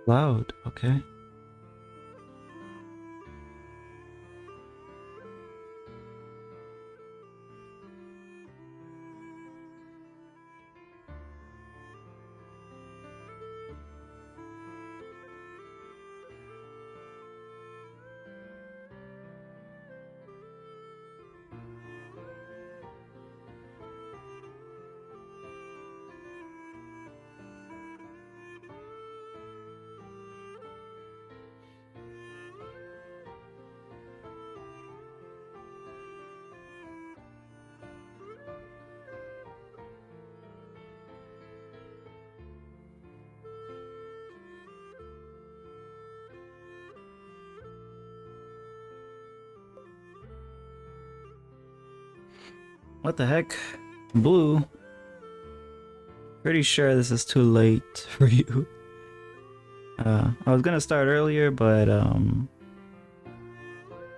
Loud, okay. What the heck? Blue? Pretty sure this is too late for you. I was gonna start earlier, but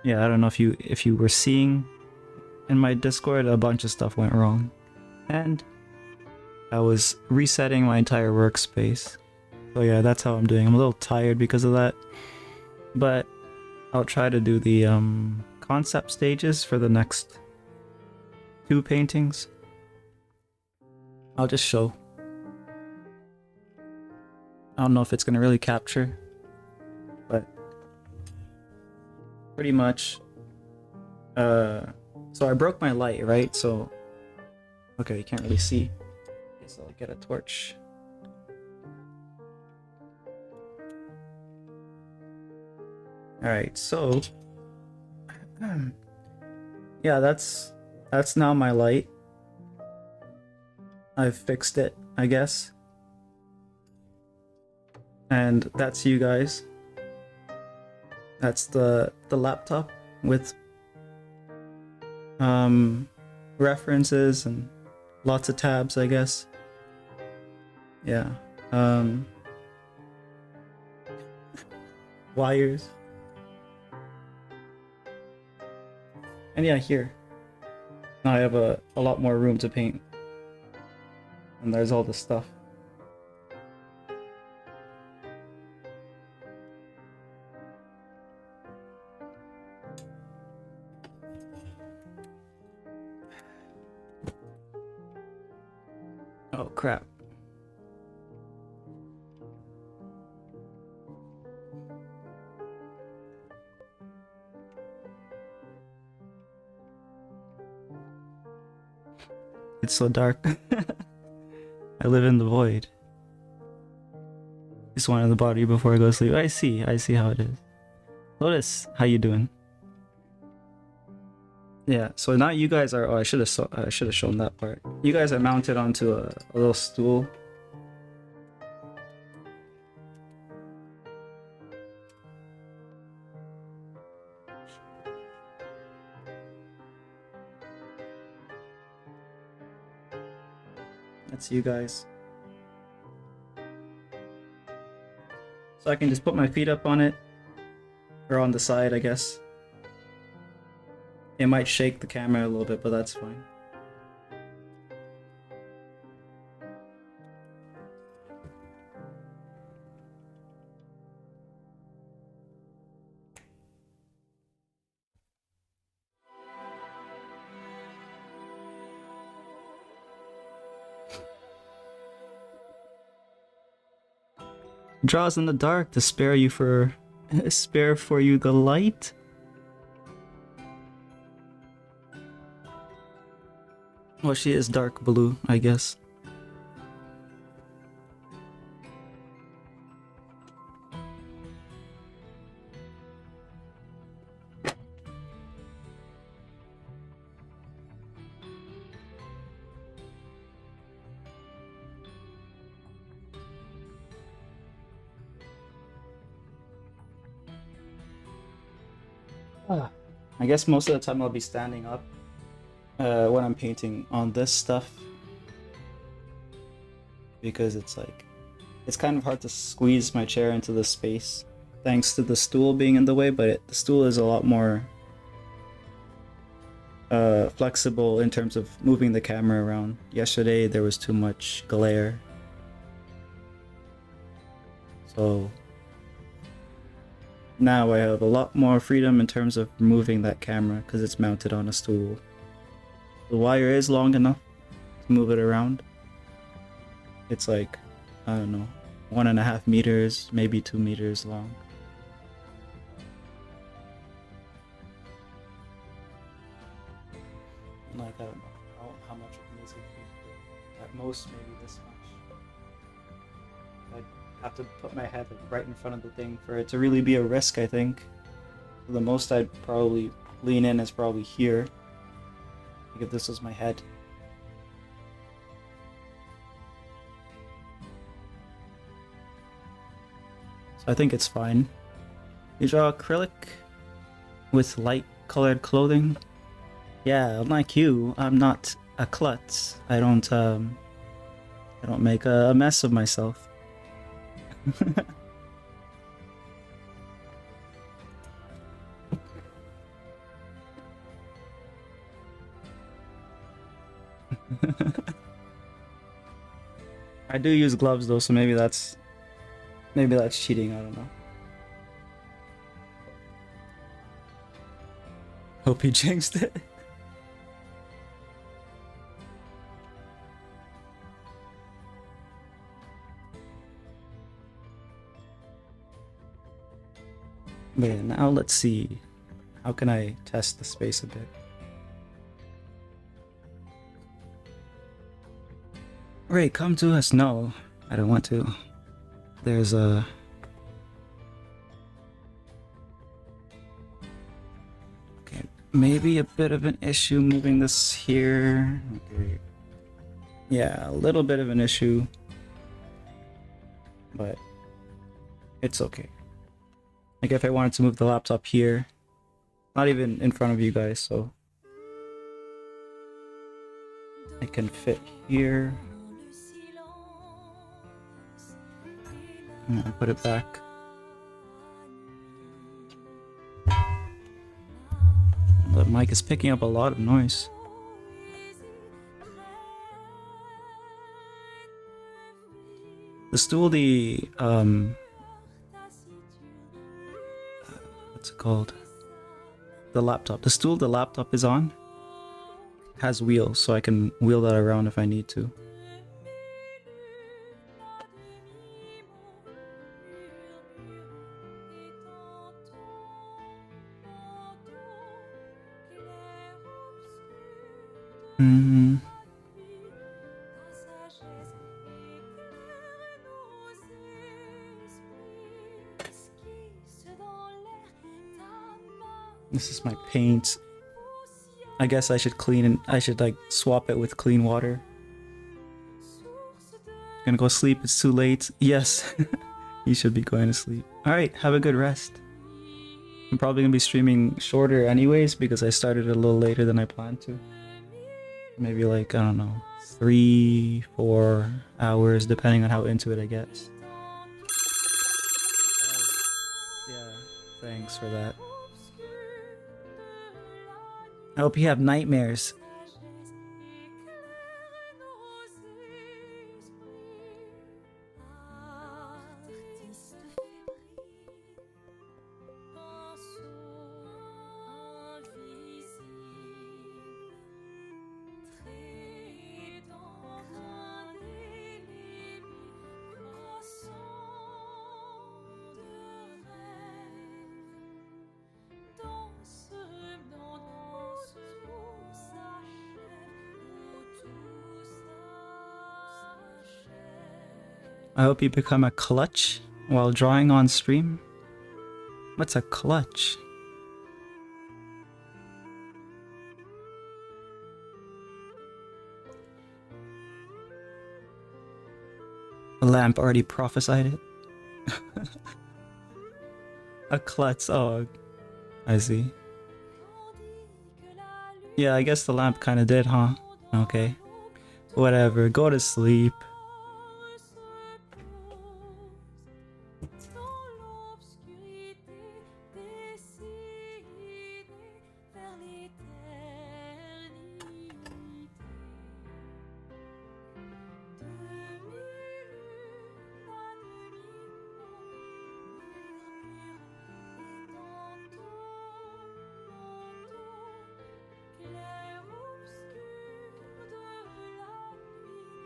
yeah, I don't know if you were seeing in my Discord, a bunch of stuff went wrong, and I was resetting my entire workspace. So yeah, that's how I'm doing. I'm a little tired because of that, but I'll try to do the concept stages for the next two paintings. I'll just show. I don't know if it's gonna really capture, but pretty much. So I broke my light, right? So, okay, you can't really see. Okay, so I'll get a torch. Alright, so yeah, that's now my light. I've fixed it, I guess. And that's you guys. That's the laptop with references and lots of tabs, I guess. Yeah. Wires. And yeah, here. Now I have a lot more room to paint. And there's all the stuff. Oh crap. It's so dark. I live in the void. Just wanted the body before I go to sleep. I see how it is. Lotus, how you doing? Yeah, so now you guys are. Oh, I should have shown that part. You guys are mounted onto a little stool. That's you guys. So I can just put my feet up on it, or on the side, I guess. It might shake the camera a little bit, but that's fine. Draws in the dark to spare for you the light. Well, she is dark blue, I guess. I guess most of the time I'll be standing up when I'm painting on this stuff, because it's kind of hard to squeeze my chair into the space thanks to the stool being in the way, but the stool is a lot more flexible in terms of moving the camera around. Yesterday there was too much glare, so Now I have a lot more freedom in terms of moving that camera because it's mounted on a stool. The wire is long enough to move it around. It's like, I don't know, 1.5 meters, maybe 2 meters long. Like, I don't know how much of music at most maybe this much. I'd have to put my head like right in front of the thing for it to really be a risk, I think. The most I'd probably lean in is probably here. Like if this was my head. So I think it's fine. You draw acrylic with light colored clothing. Yeah, unlike you, I'm not a klutz. I don't make a mess of myself. I do use gloves though, so maybe that's cheating, I don't know. Hope he jinxed it. But yeah, now let's see. How can I test the space a bit? Ray, come to us. No, I don't want to. There's a... Okay, maybe a bit of an issue moving this here. Okay. Yeah, a little bit of an issue. But it's okay. Like if I wanted to move the laptop here, not even in front of you guys, so I can fit here. And put it back. The mic is picking up a lot of noise. The stool, what's it called? The laptop. The stool the laptop is on has wheels, so I can wheel that around if I need to. This is my paint. I guess I should clean and I should like swap it with clean water. Gonna go sleep, it's too late. Yes, you should be going to sleep. Alright, have a good rest. I'm probably gonna be streaming shorter anyways because I started a little later than I planned to. Maybe like, I don't know, 3-4 hours depending on how into it I get. Yeah, thanks for that. I hope you have nightmares. I hope you become a clutch while drawing on stream. What's a clutch? The lamp already prophesied it. A klutz, oh, I see. Yeah, I guess the lamp kinda did, huh? Okay. Whatever, go to sleep.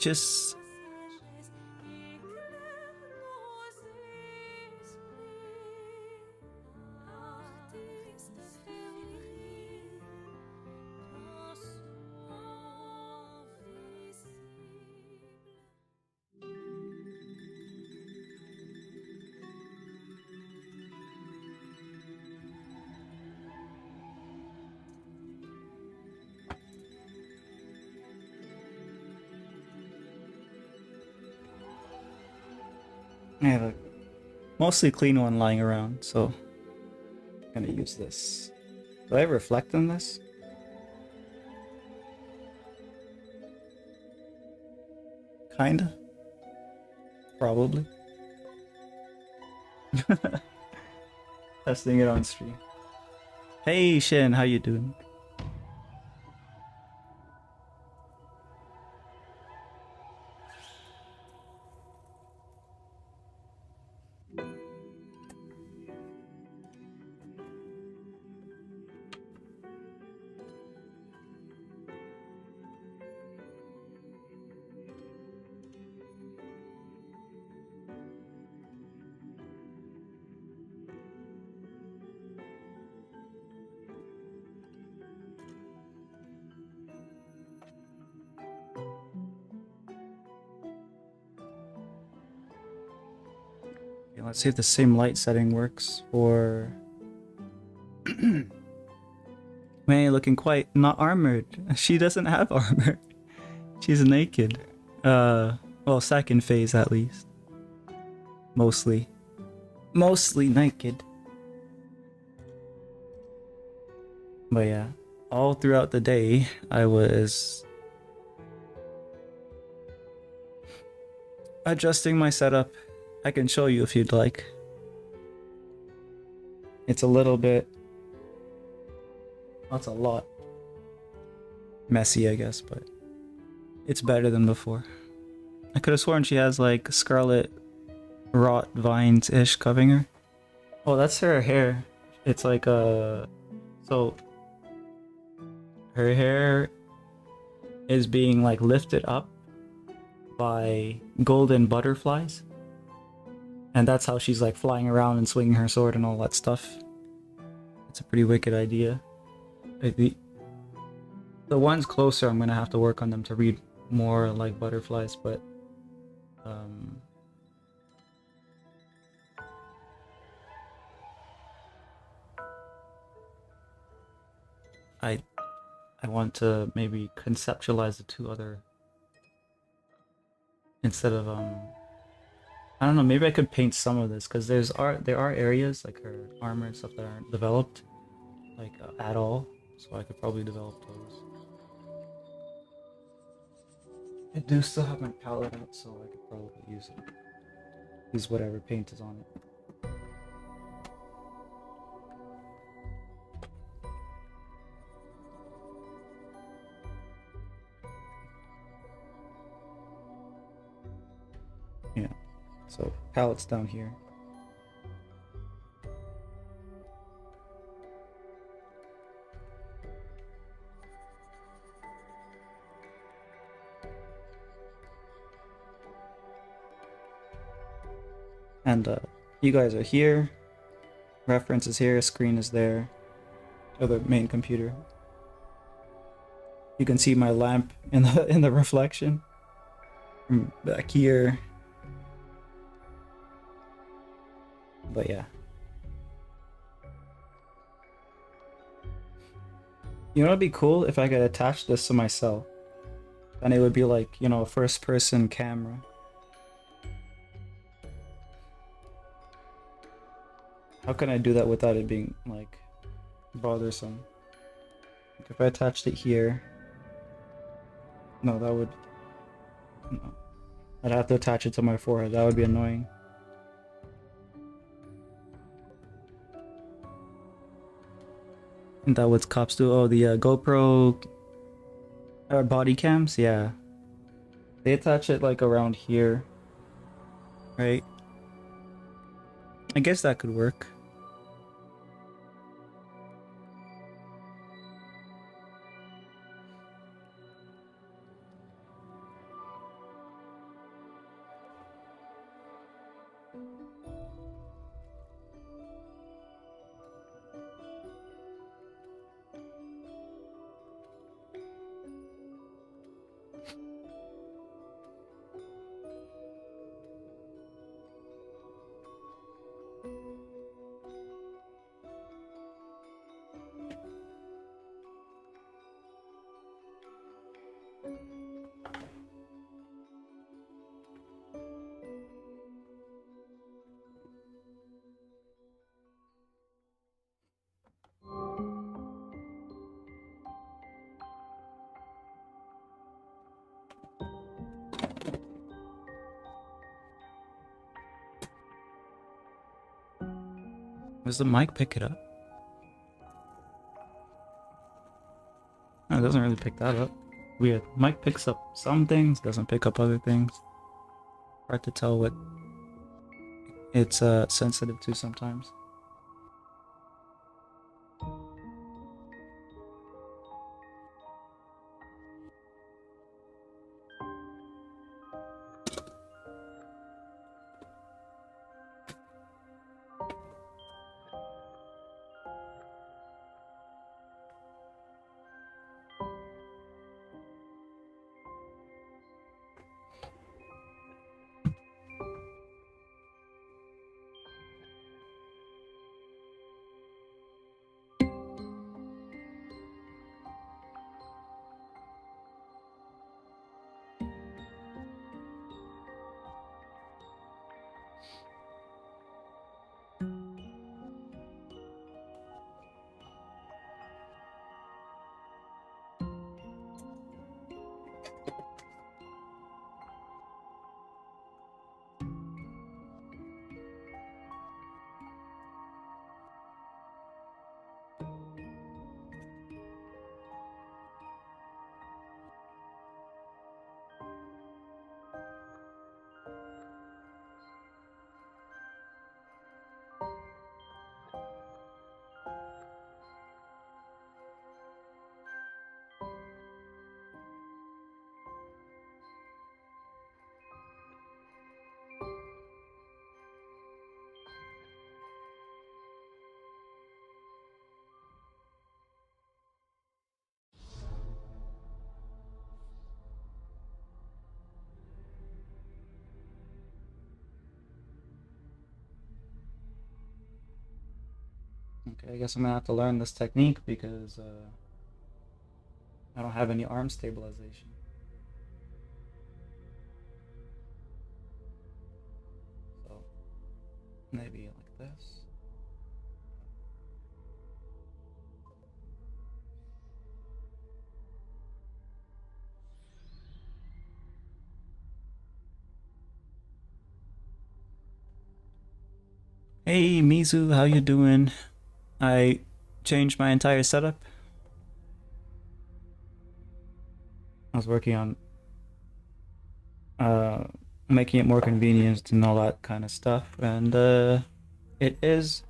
just I have a mostly clean one lying around, so I'm gonna use this. Do I reflect on this? Kinda. Probably. Testing it on stream. Hey Shin, how you doing? Okay, let's see if the same light setting works for May looking quite not armored. She doesn't have armor. She's naked. Well, second phase at least. Mostly naked. But yeah, all throughout the day, I was adjusting my setup. I can show you if you'd like. It's a little bit... That's a lot messy, I guess, but it's better than before. I could have sworn she has like scarlet rot vines-ish covering her. Oh, that's her hair. It's like so her hair is being like lifted up by golden butterflies, and that's how she's like flying around and swinging her sword and all that stuff. It's a pretty wicked idea. The ones closer, I'm gonna have to work on them to read more like butterflies, but I want to maybe conceptualize the two other instead of I don't know, maybe I could paint some of this because there are areas like her armor and stuff that aren't developed like at all, so I could probably develop those. I do still have my palette out, so I could probably use it. Use whatever paint is on it. Yeah, so palette's down here. And you guys are here. Reference is here. Screen is there. Or the main computer. You can see my lamp in the reflection from back here. But yeah. You know what'd be cool if I could attach this to myself. Then it would be like, you know, a first person camera. How can I do that without it being like bothersome? Like if I attached it here, no, that would, no. I'd have to attach it to my forehead. That would be annoying. Isn't that what cops do? Oh, the GoPro body cams, yeah. They attach it like around here, right? I guess that could work. Does the mic pick it up? No, it doesn't really pick that up. Weird. Mic picks up some things, doesn't pick up other things. Hard to tell what it's sensitive to sometimes. Okay, I guess I'm gonna have to learn this technique because I don't have any arm stabilization. So maybe like this. Hey Mizu, how you doing? I changed my entire setup. I was working on uh making it more convenient and all that kind of stuff, and it is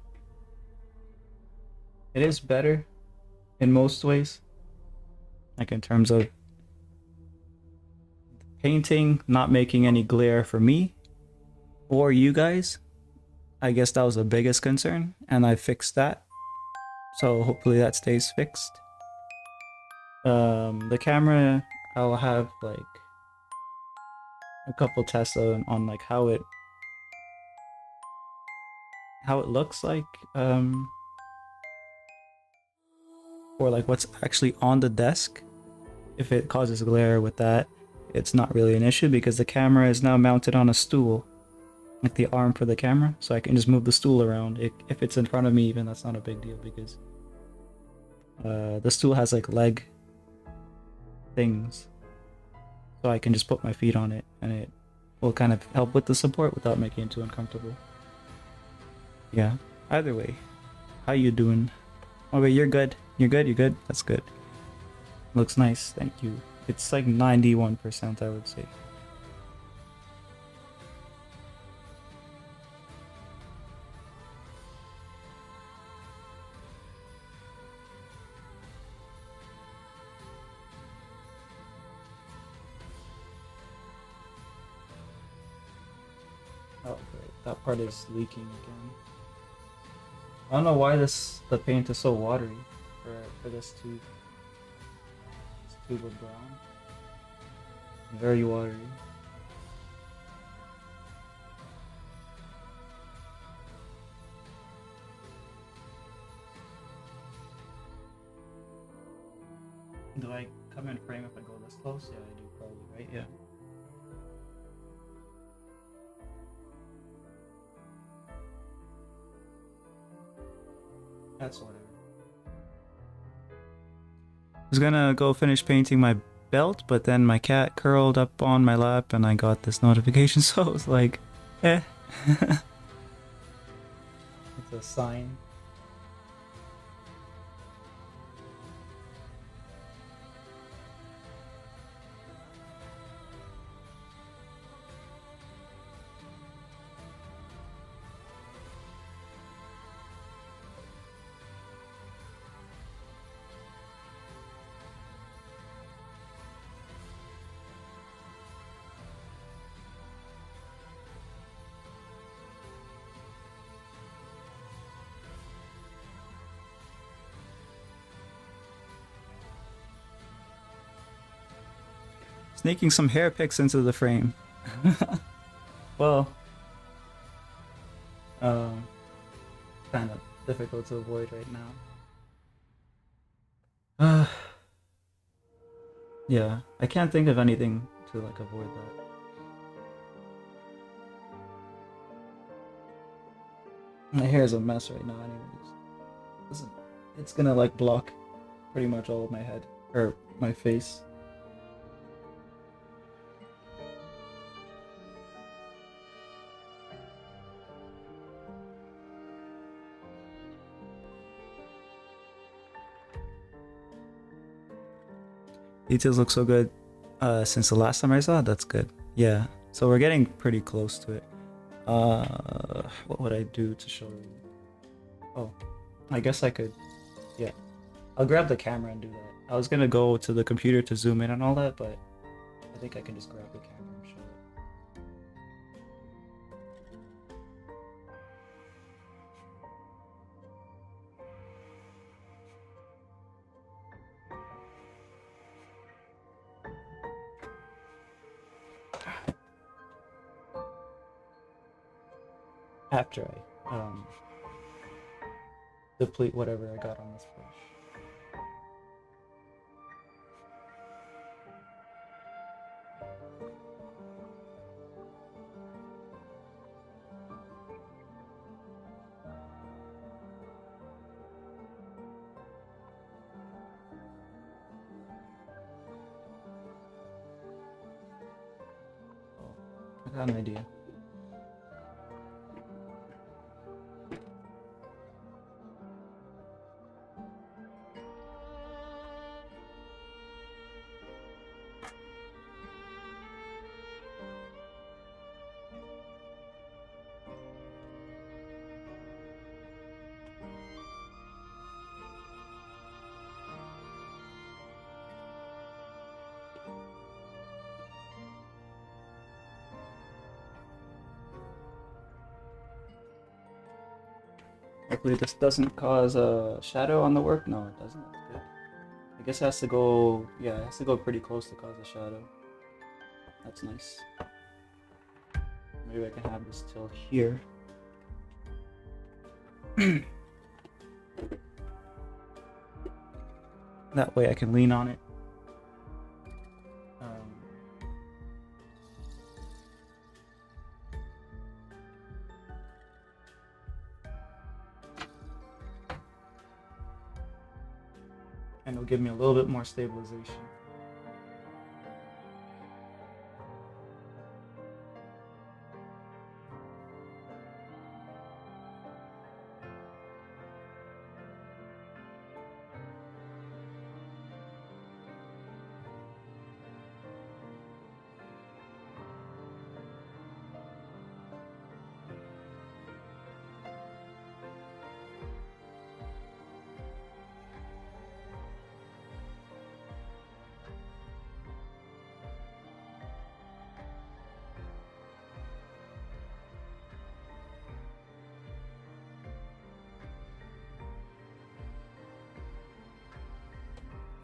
it is better in most ways, like in terms of painting not making any glare for me or you guys. I guess that was the biggest concern, and I fixed that, so hopefully that stays fixed. The camera, I'll have like a couple tests on like how it looks like, or like what's actually on the desk. If it causes glare with that, it's not really an issue because the camera is now mounted on a stool, like the arm for the camera, so I can just move the stool around. If it's in front of me even, that's not a big deal because the stool has like leg things, so I can just put my feet on it and it will kind of help with the support without making it too uncomfortable. Yeah, either way, how you doing? Oh wait, you're good. You're good. You're good. That's good. Looks nice. Thank you. It's like 91%, I would say. Oh, great. That part is leaking again. I don't know why the paint is so watery for this tube. This tube of brown. Very watery. Do I come in frame if I go this close? Yeah, I do probably, right? Yeah. That's whatever. I was gonna go finish painting my belt, but then my cat curled up on my lap and I got this notification, so I was like, eh. It's the sign. Sneaking some hair picks into the frame. Well, kind of difficult to avoid right now. Yeah, I can't think of anything to like avoid that. My hair is a mess right now, anyways. It's gonna like block pretty much all of my head or my face. Details look so good since the last time I saw it. That's good. Yeah, so we're getting pretty close to it. What would I do to show you? Oh, I guess I could. Yeah, I'll grab the camera and do that. I was gonna go to the computer to zoom in and all that, but I think I can just grab the camera and show it. After I deplete whatever I got on this brush. Oh, I got an idea. Hopefully this doesn't cause a shadow on the work. No, it doesn't. That's good. I guess it has to go, yeah, it has to go pretty close to cause a shadow. That's nice. Maybe I can have this till here. That way I can lean on it. And it'll give me a little bit more stabilization.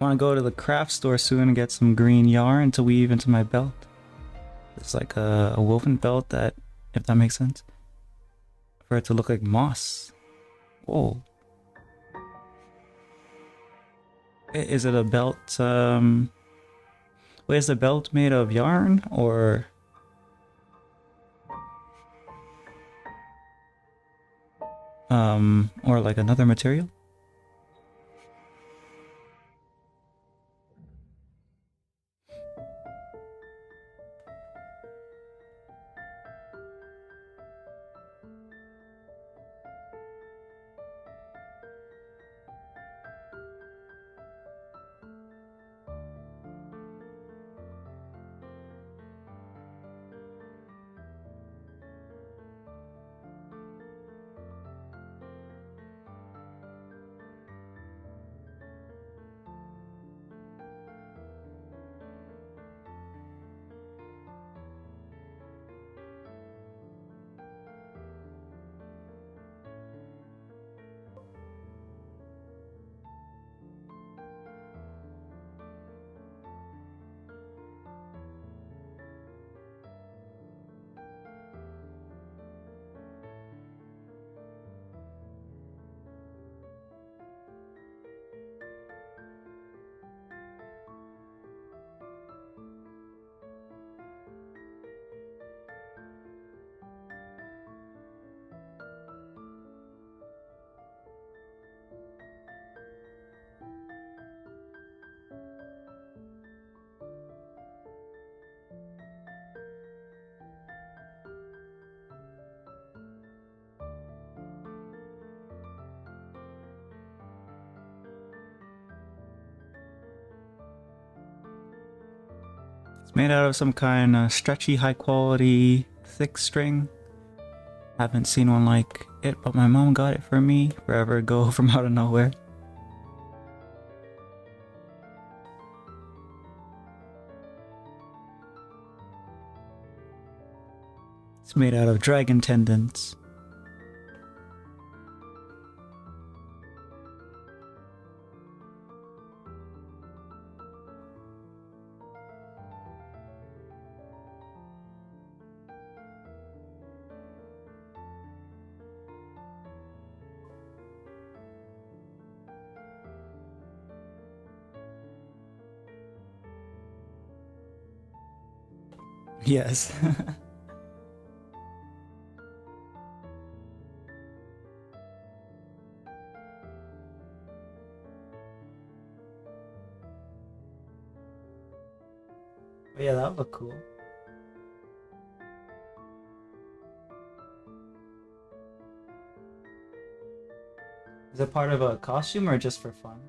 I want to go to the craft store soon and get some green yarn to weave into my belt. It's like a woven belt that, if that makes sense, for it to look like moss. Whoa. Is it a belt, wait, is the belt made of yarn or like another material? It's made out of some kind of stretchy, high quality, thick string. Haven't seen one like it, but my mom got it for me forever ago from out of nowhere. It's made out of dragon tendons. Yes. But yeah, that would look cool. Is it part of a costume or just for fun?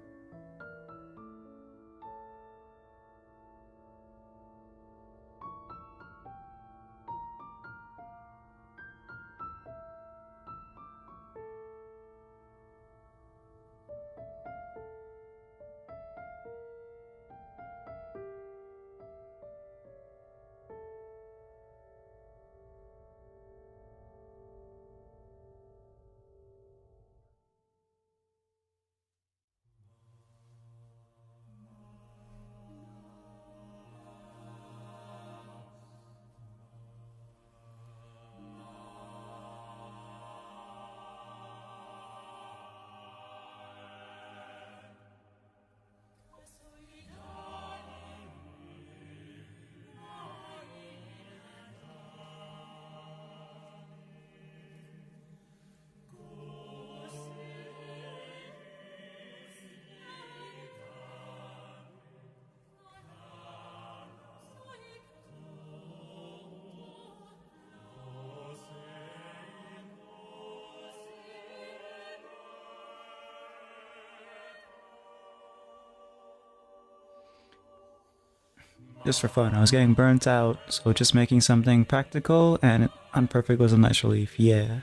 Just for fun. I was getting burnt out, so just making something practical and unperfect was a nice relief. Yeah.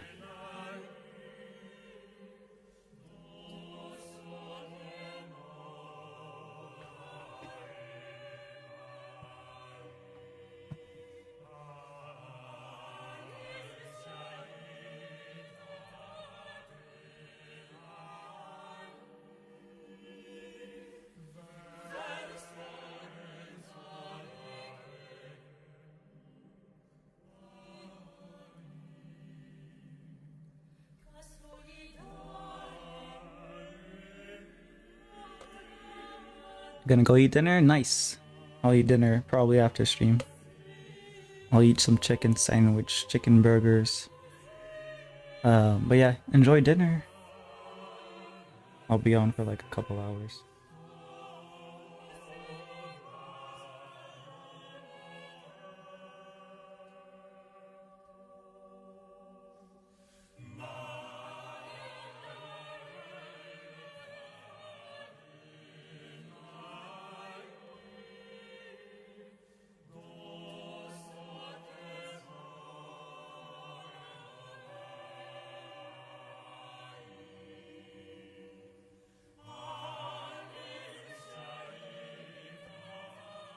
Gonna go eat dinner? Nice. I'll eat dinner probably after stream. I'll eat some chicken sandwich, chicken burgers. But yeah, enjoy dinner. I'll be on for like a couple hours.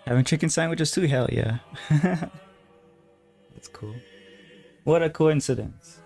Having chicken sandwiches too? Hell yeah. That's cool. What a coincidence.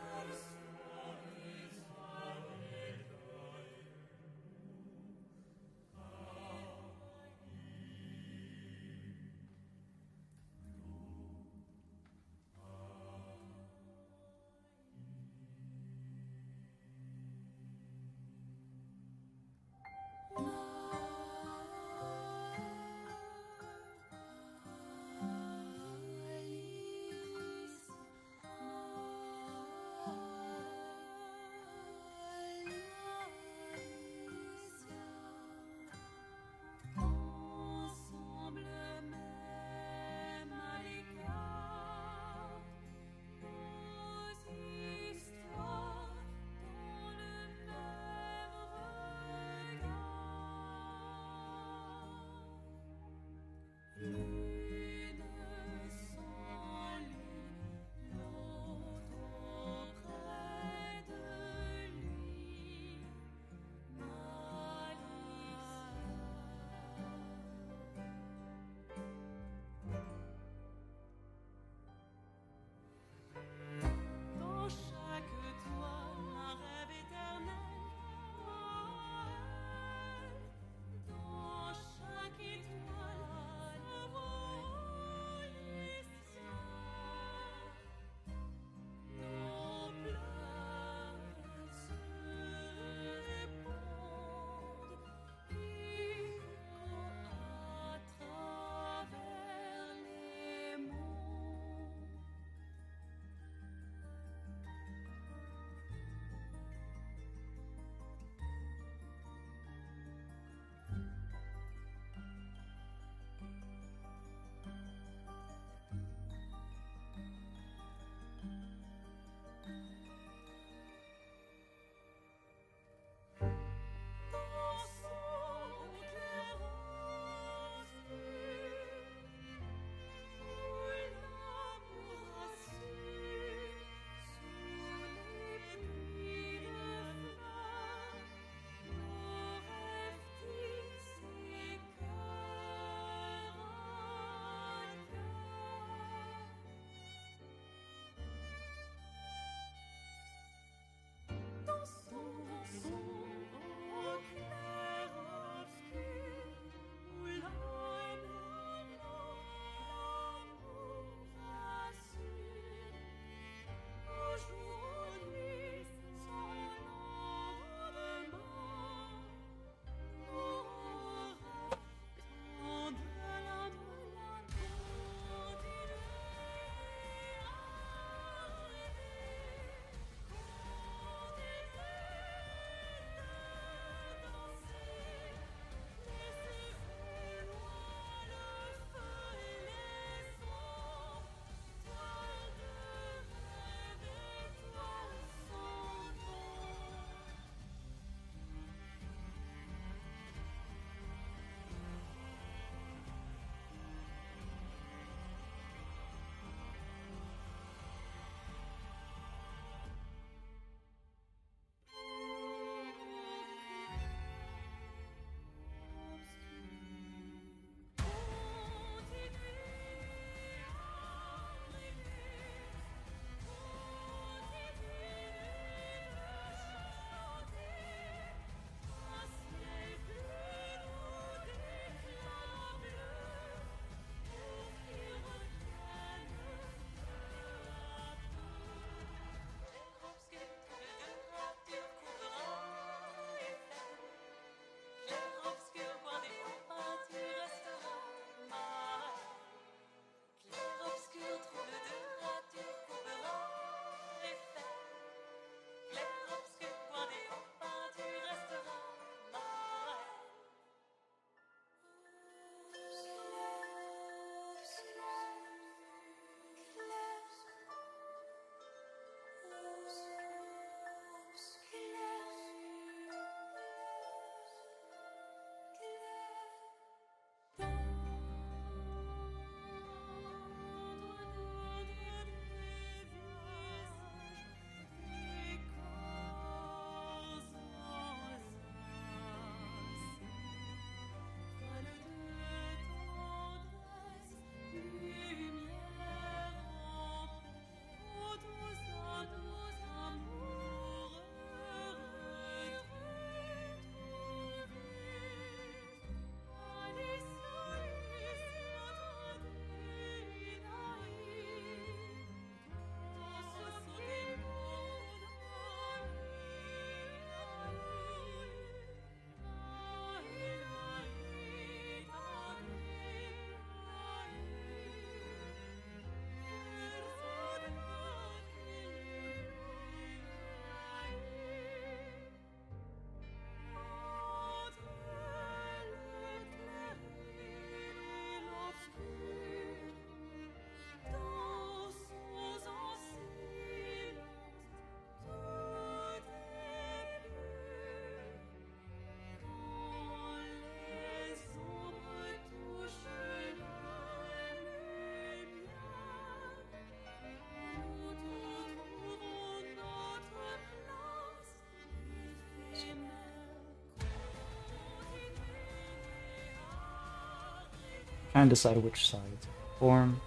kind of decide which side to form.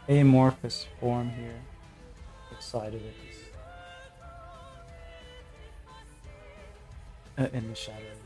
The amorphous form here. Which side of it is in the shadow, I guess.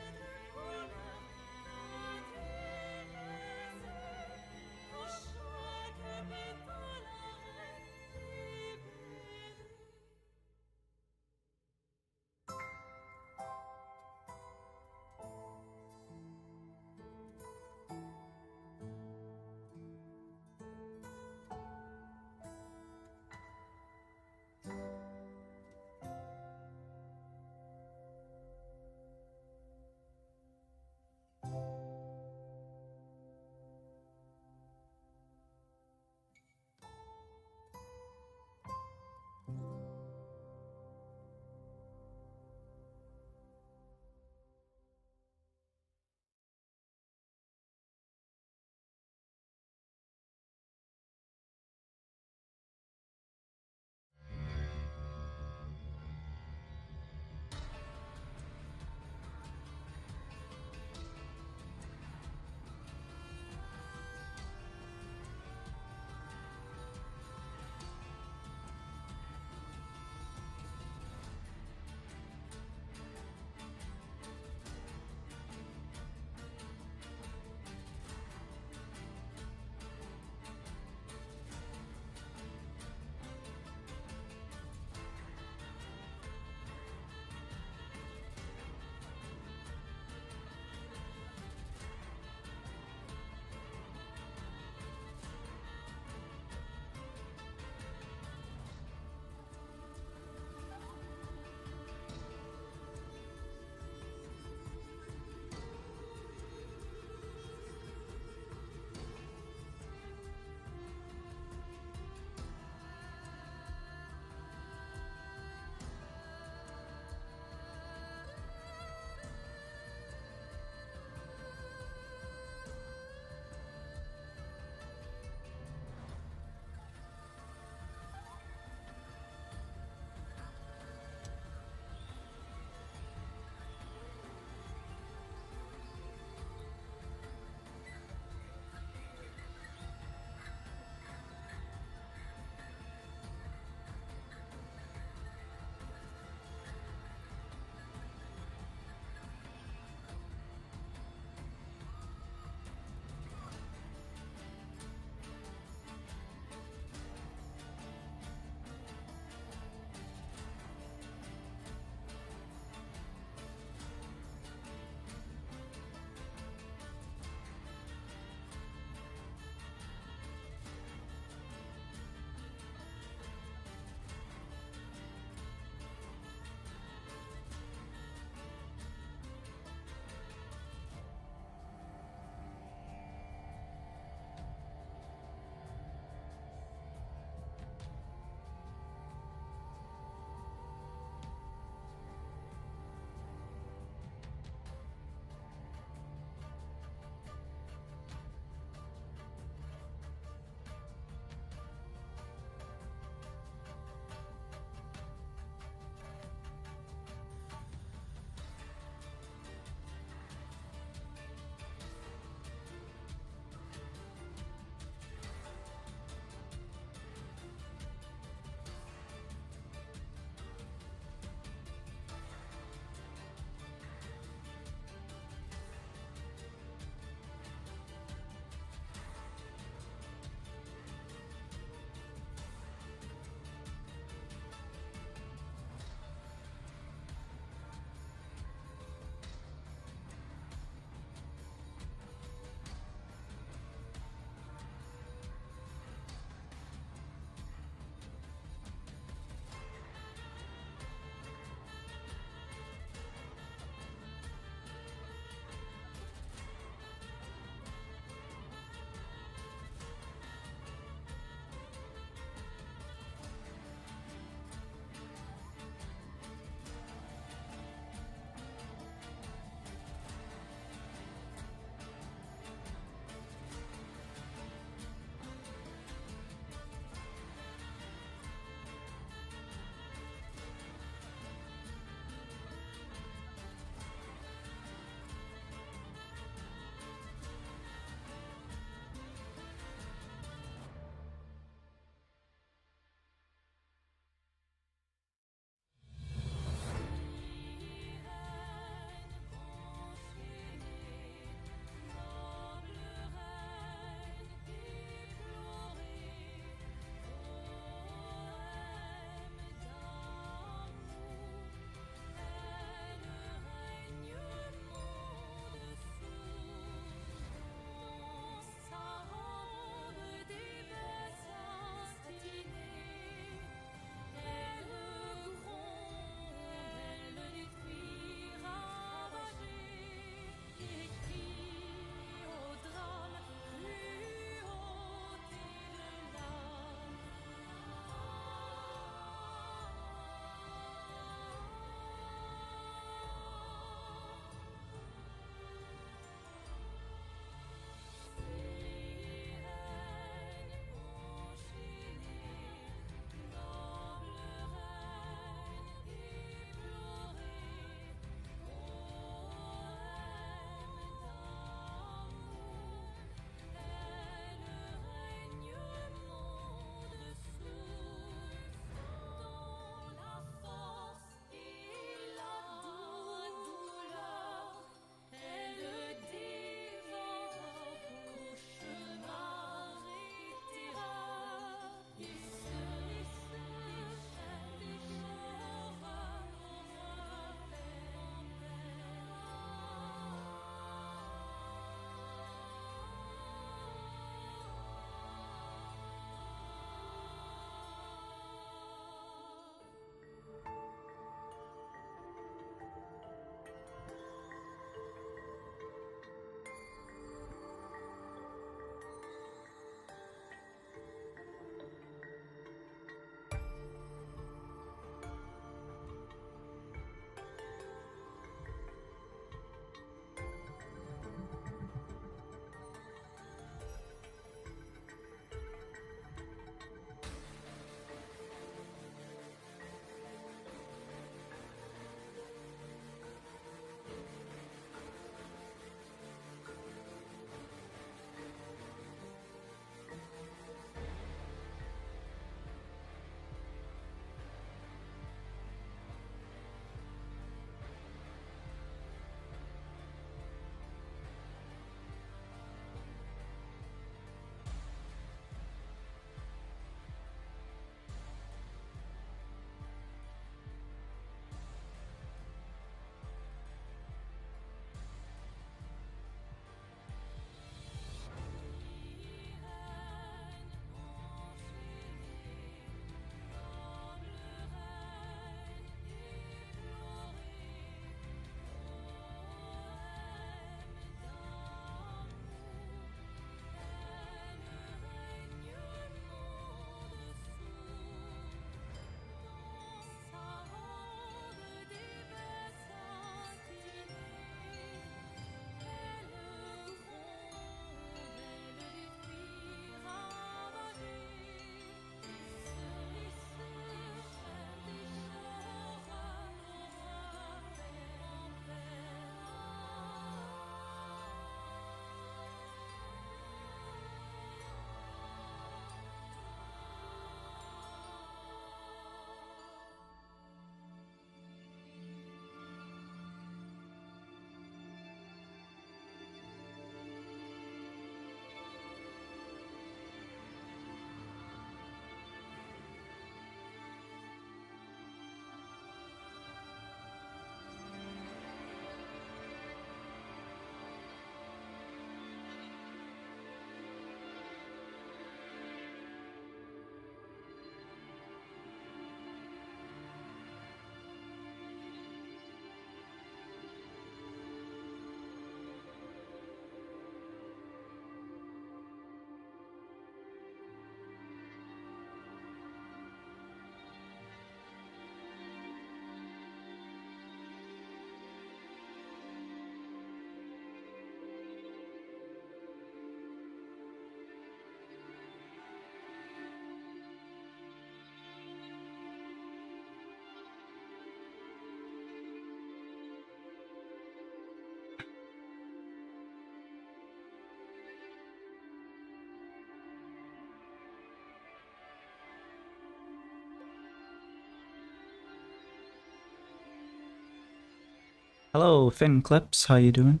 Hello, Finn Clips. How you doing?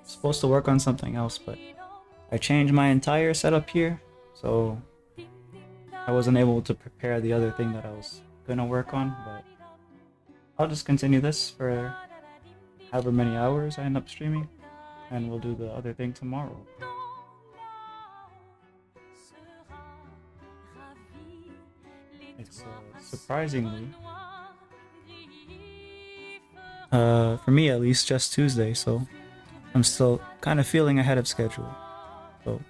Supposed to work on something else, but I changed my entire setup here, so I wasn't able to prepare the other thing that I was gonna work on, but I'll just continue this for however many hours I end up streaming, and we'll do the other thing tomorrow. It's surprisingly, for me at least, just Tuesday, so I'm still kind of feeling ahead of schedule. So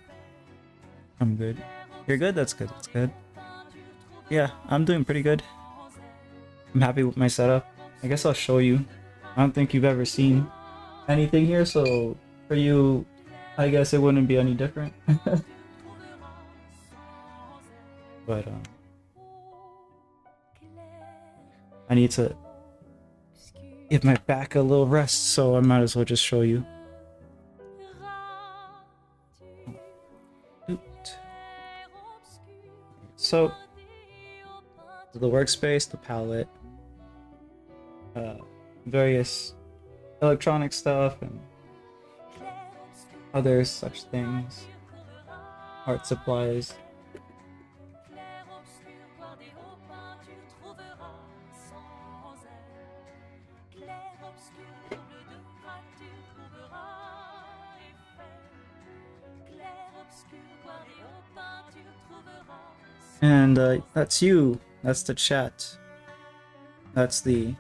I'm good. You're good? That's good. That's good. Yeah, I'm doing pretty good. I'm happy with my setup. I guess I'll show you. I don't think you've ever seen anything here, so for you, I guess it wouldn't be any different. But I need to give my back a little rest, so I might as well just show you. So the workspace, the palette, various electronic stuff and other such things, art supplies. And that's you. That's the chat. That's the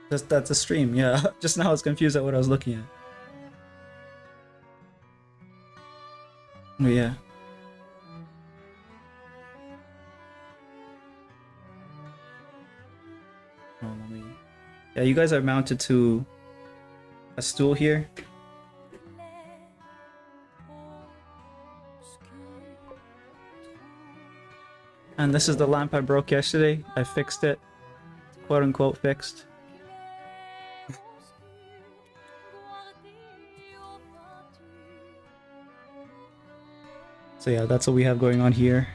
that's a stream. Yeah. Just now I was confused at what I was looking at. But yeah. Oh, let me... Yeah, you guys are mounted to a stool here. And this is the lamp I broke yesterday. I fixed it. Quote unquote fixed. So yeah, that's what we have going on here.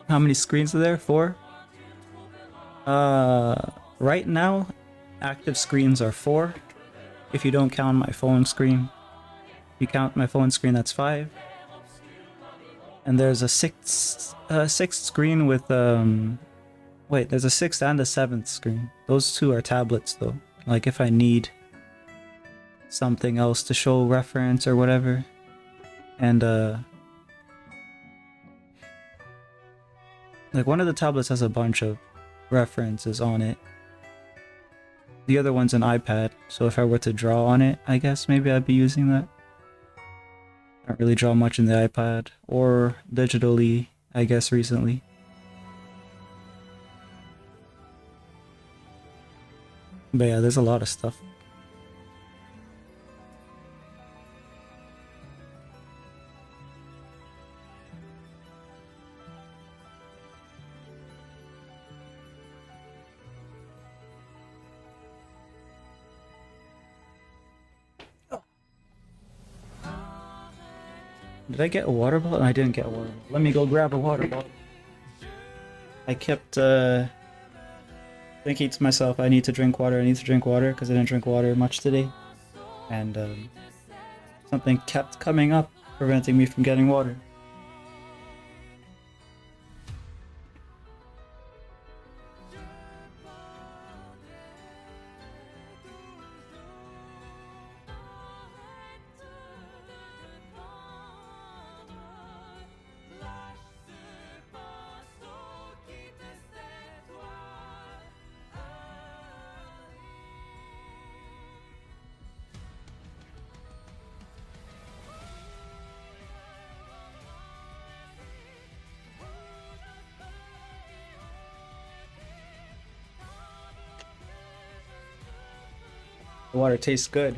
How many screens are there? 4? Right now, active screens are 4. If you don't count my phone screen. If you count my phone screen, that's 5. And there's a sixth screen with wait, there's a 6th and a 7th screen. Those 2 are tablets though. Like if I need something else to show reference or whatever. And like one of the tablets has a bunch of references on it. The other one's an iPad, so if I were to draw on it, I guess maybe I'd be using that. I don't really draw much in the iPad, or digitally, I guess, recently. But yeah, there's a lot of stuff. Did I get a water bottle? I didn't get a water bottle. Let me go grab a water bottle. I kept thinking to myself, I need to drink water, because I didn't drink water much today. And something kept coming up, preventing me from getting water. The water tastes good.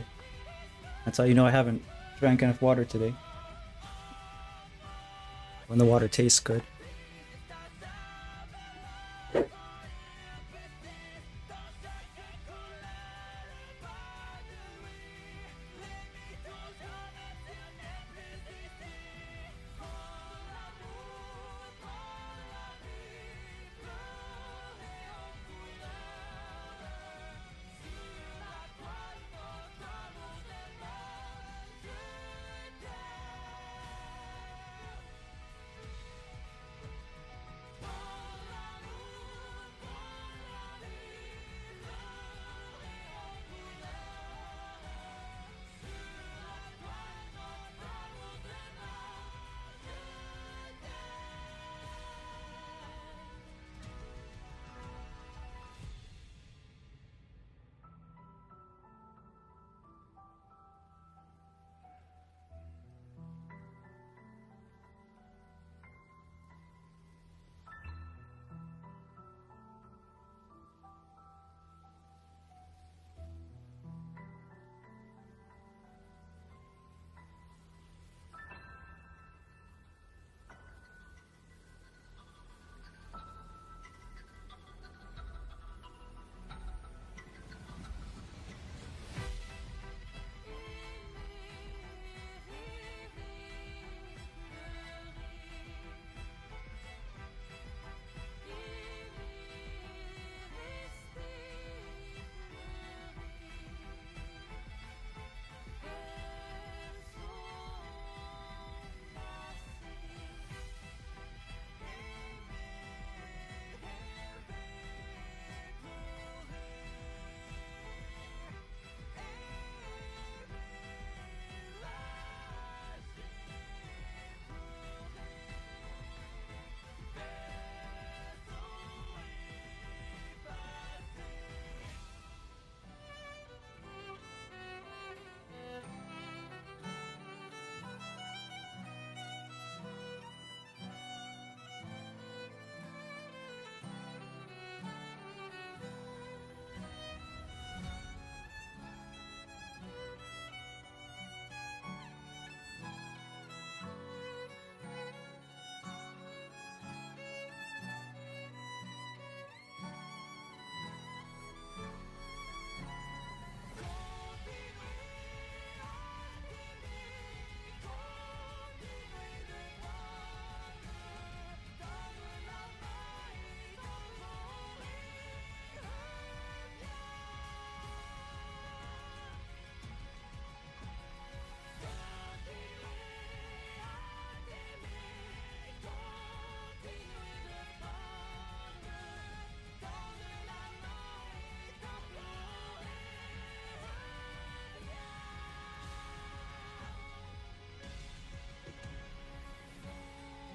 That's how you know I haven't drank enough water today. When the water tastes good.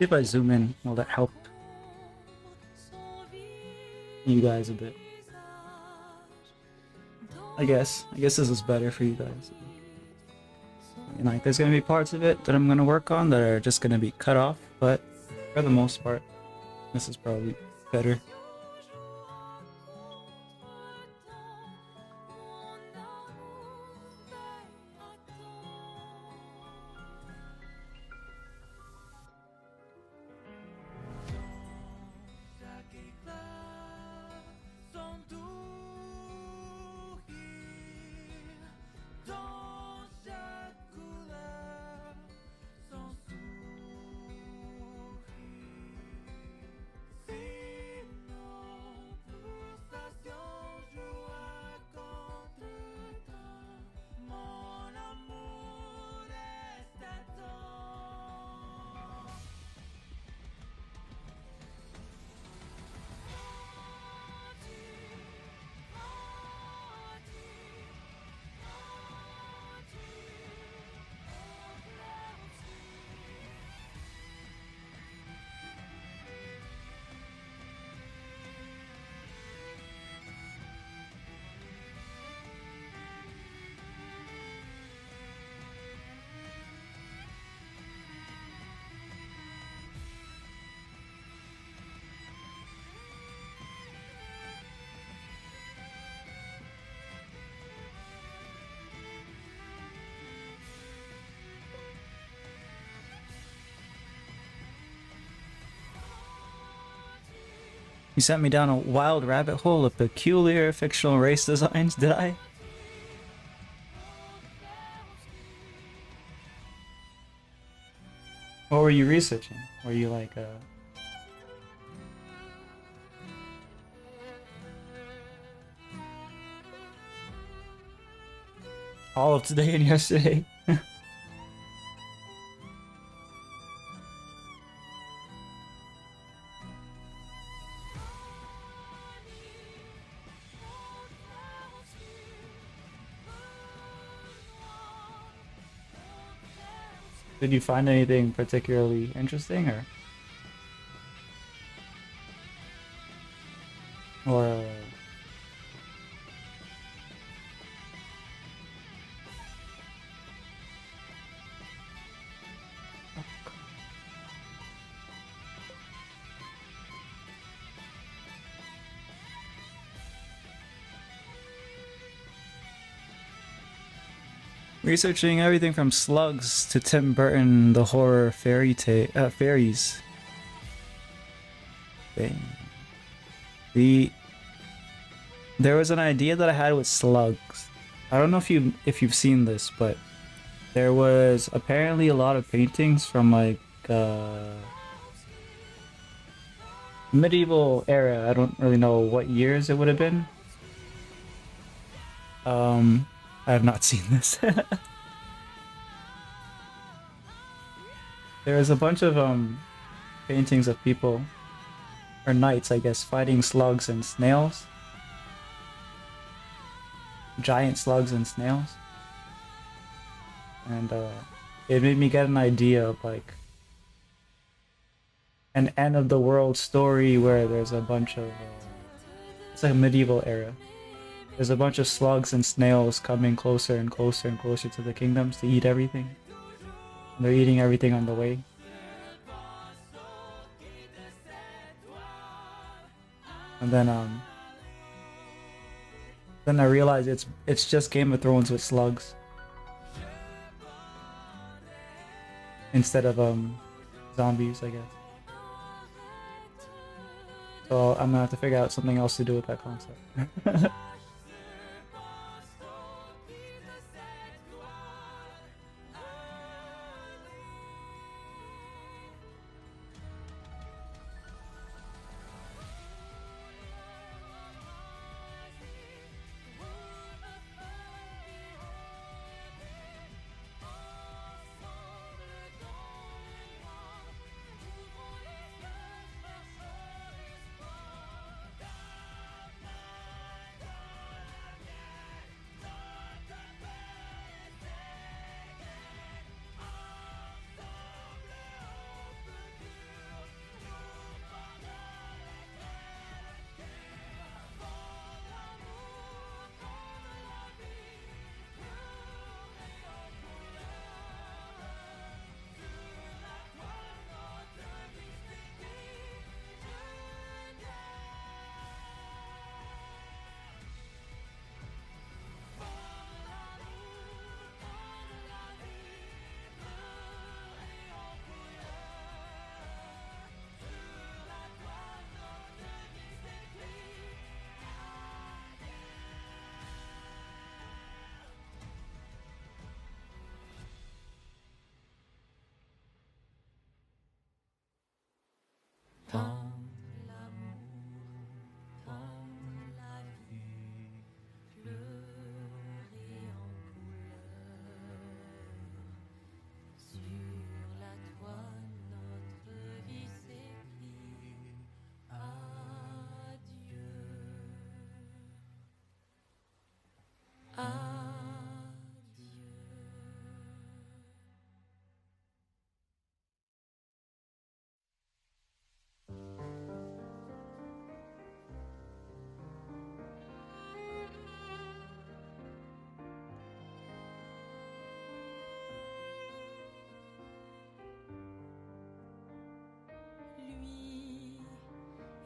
If I zoom in, will that help you guys a bit? I guess this is better for you guys. And like, there's gonna be parts of it that I'm gonna work on that are just gonna be cut off, but for the most part, this is probably better. You sent me down a wild rabbit hole of peculiar fictional race designs, did I? What were you researching? Were you like, all of today and yesterday? Did you find anything particularly interesting, or researching everything from slugs to Tim Burton, the horror fairies thing. There was an idea that I had with slugs. I don't know if you've seen this, but there was apparently a lot of paintings from like medieval era. I don't really know what years it would have been. I have not seen this. There was a bunch of paintings of people, or knights I guess, fighting slugs and snails. Giant slugs and snails. And it made me get an idea of like an end of the world story where there's a bunch of it's like a medieval era. There's a bunch of slugs and snails coming closer and closer and closer to the kingdoms to eat everything. And they're eating everything on the way. And then I realized it's just Game of Thrones with slugs. Instead of zombies, I guess. So I'm gonna have to figure out something else to do with that concept.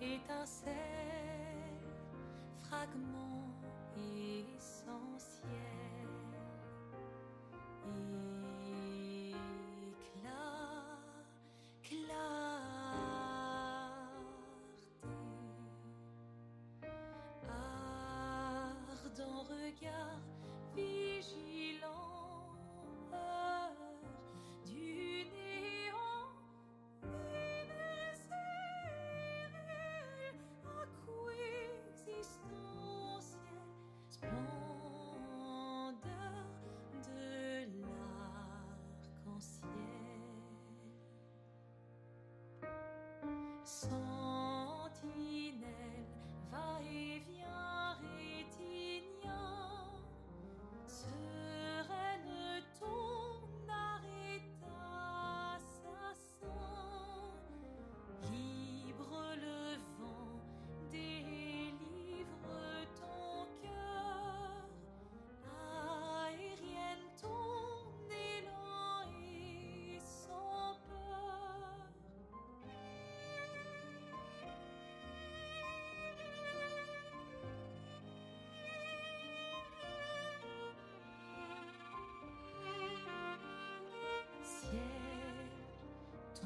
Étincelle, fragment essentiel, éclat, clarté.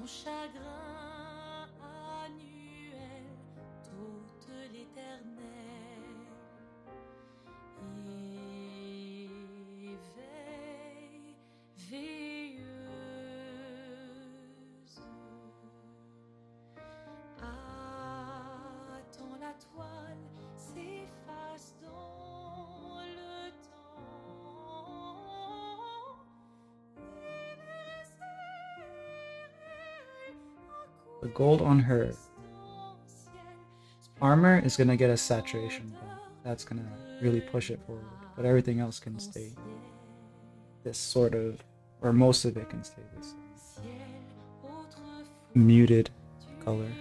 son chagrin annuel toute l'éternel. Et veille, veilleuse, attends la toile s'efface dans le temps. The gold on her armor is gonna get a saturation bump. That's gonna really push it forward. But everything else can stay this sort of, or most of it can stay this muted color.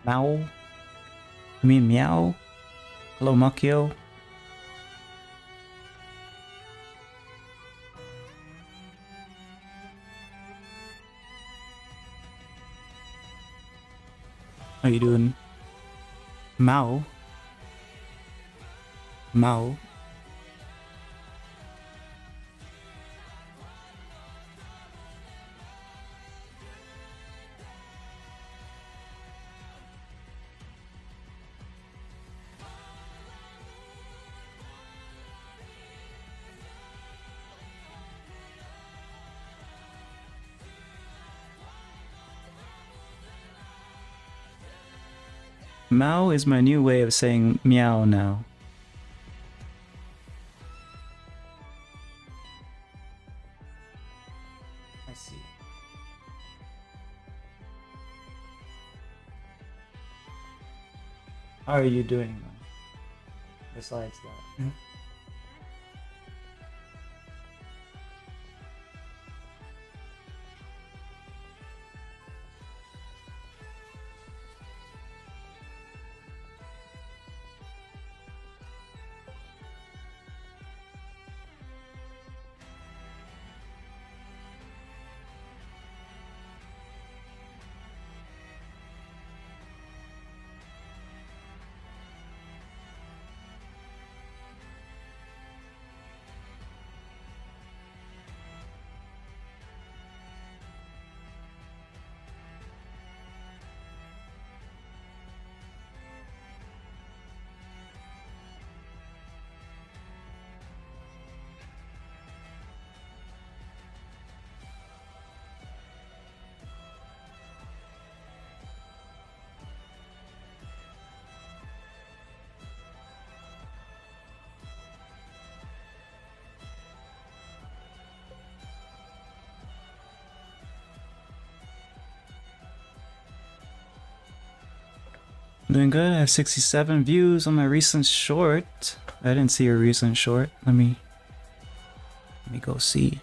Mao? I mean meow? Hello, Makio. How you doing? Mao? Mao? Mao is my new way of saying meow now. I see. How are you doing, besides that? Doing good. I have 67 views on my recent short. I didn't see a recent short. Let me go see.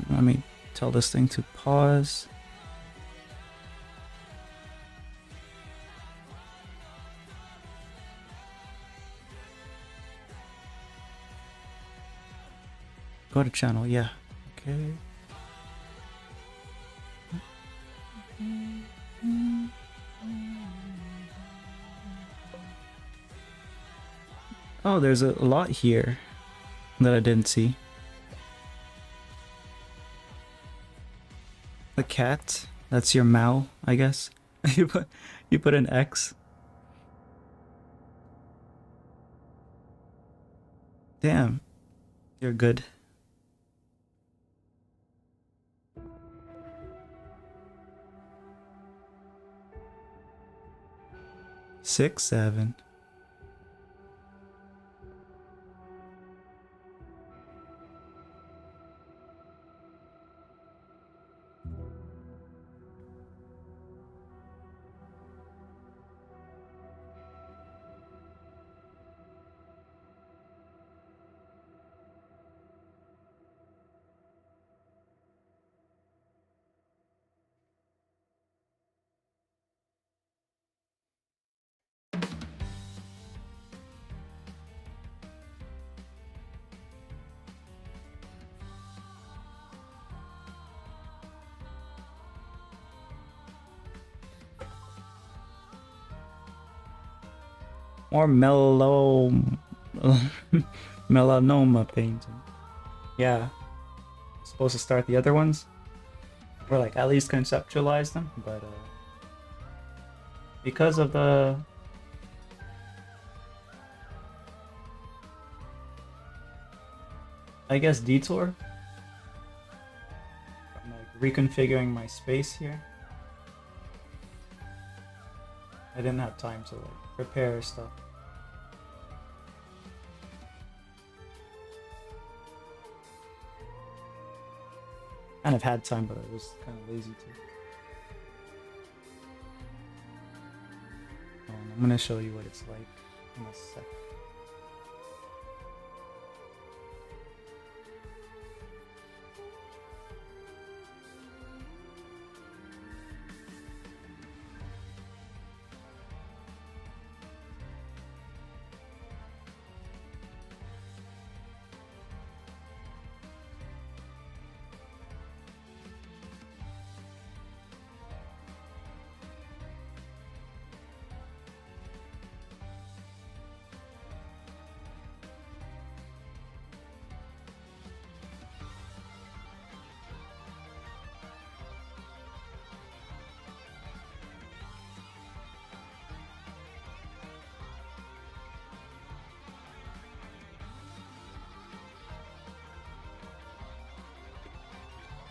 Let me tell this thing to pause. Go to channel, yeah. Okay. Oh, there's a lot here that I didn't see. The cat, that's your Mao, I guess. you put an X. Damn, you're good. 6, 7. More mellow melanoma painting. Yeah. Supposed to start the other ones. Or like at least conceptualize them, but because of the I guess detour. I'm like reconfiguring my space here. I didn't have time to like prepare stuff. Kind of had time, but I was kind of lazy too. I'm gonna show you what it's like in a sec.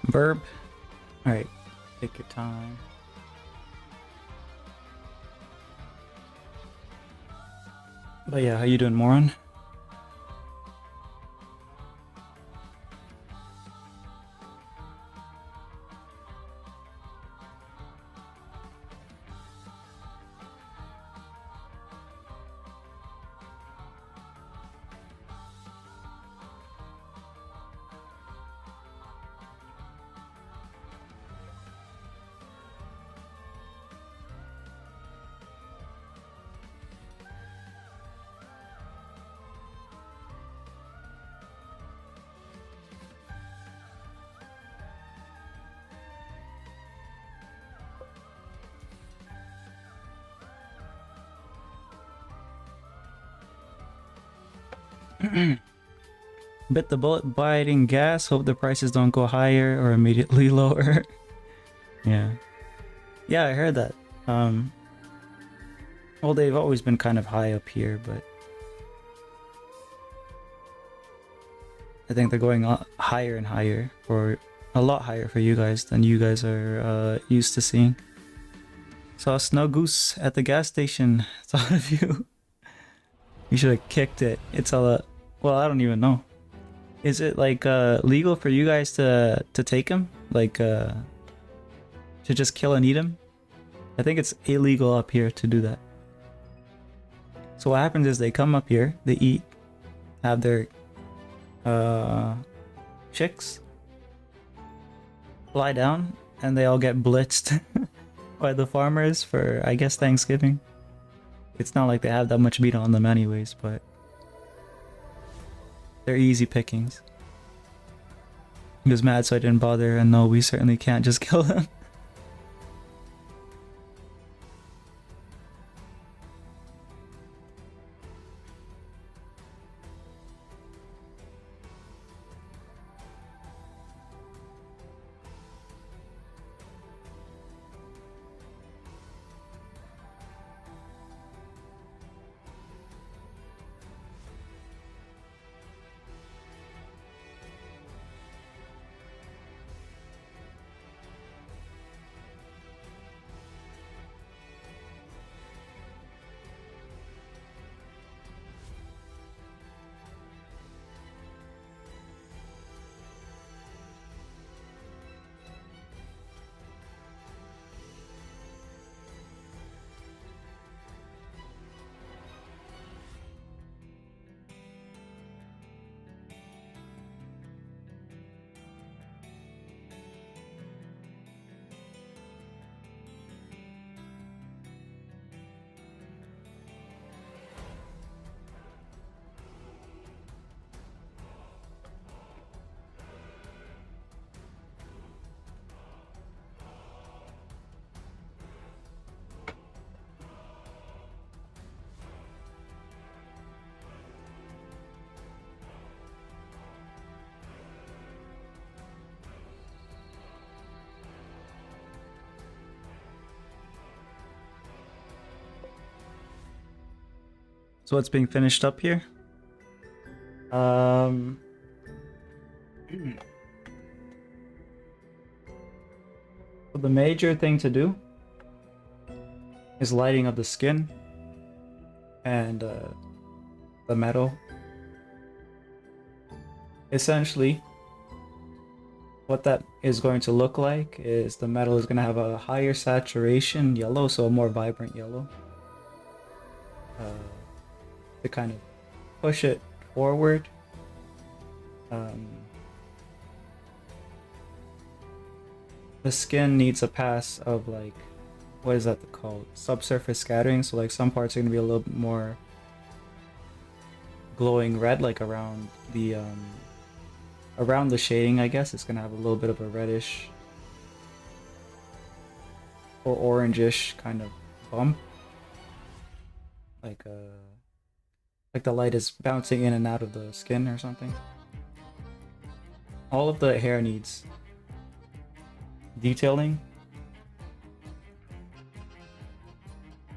Verb. Alright, take your time. But yeah, how you doing, Moron? Bit the bullet biting gas, hope the prices don't go higher or immediately lower. Yeah. Yeah, I heard that. Well, they've always been kind of high up here, but I think they're going higher and higher, or a lot higher for you guys than you guys are used to seeing. Saw a snow goose at the gas station. Thought of you. You should have kicked it. It's a well, I don't even know. Is it like legal for you guys to take him? Like to just kill and eat him? I think it's illegal up here to do that. So what happens is they come up here, they eat, have their chicks, lie down, and they all get blitzed by the farmers for, I guess, Thanksgiving. It's not like they have that much meat on them anyways, but they're easy pickings. He was mad so I didn't bother, and no, we certainly can't just kill them. So what's being finished up here? So the major thing to do is lighting of the skin and the metal. Essentially, what that is going to look like is the metal is going to have a higher saturation yellow, so a more vibrant yellow. To kind of push it forward. The skin needs a pass of like, what is that called? Subsurface scattering. So like some parts are gonna be a little bit more glowing red, like around the shading, I guess. It's gonna have a little bit of a reddish or orangish kind of bump. Like the light is bouncing in and out of the skin or something. All of the hair needs detailing.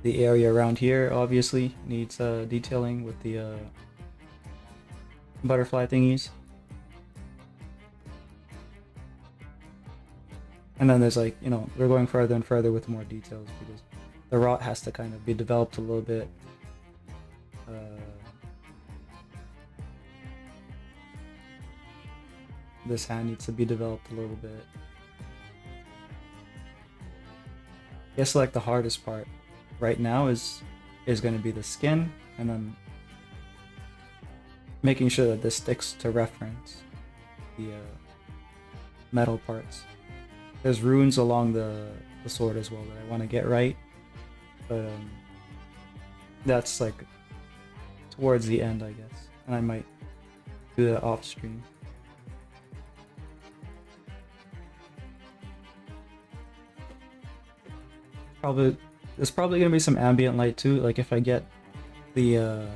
The area around here obviously needs detailing with the butterfly thingies. And then there's like, we're going further and further with more details because the rot has to kind of be developed a little bit. This hand needs to be developed a little bit. I guess like the hardest part right now is going to be the skin, and then making sure that this sticks to reference the metal parts. There's runes along the sword as well that I want to get right, but that's like towards the end, I guess, and I might do that off stream. There's probably gonna be some ambient light too, like if I get the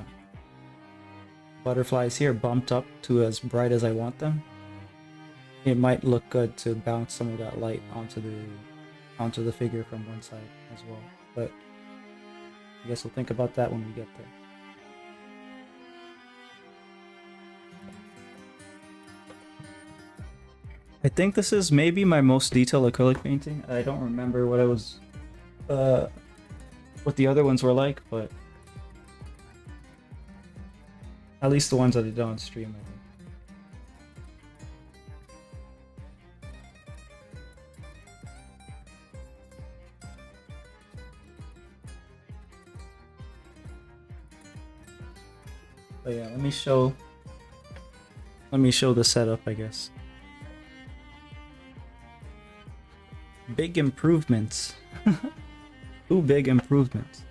butterflies here bumped up to as bright as I want them, it might look good to bounce some of that light onto the figure from one side as well. But I guess we'll think about that when we get there. I think this is maybe my most detailed acrylic painting. I don't remember what what the other ones were like, but at least the ones that I did on stream, I think. But yeah, let me show the setup, I guess. Big improvements. 2 big improvements.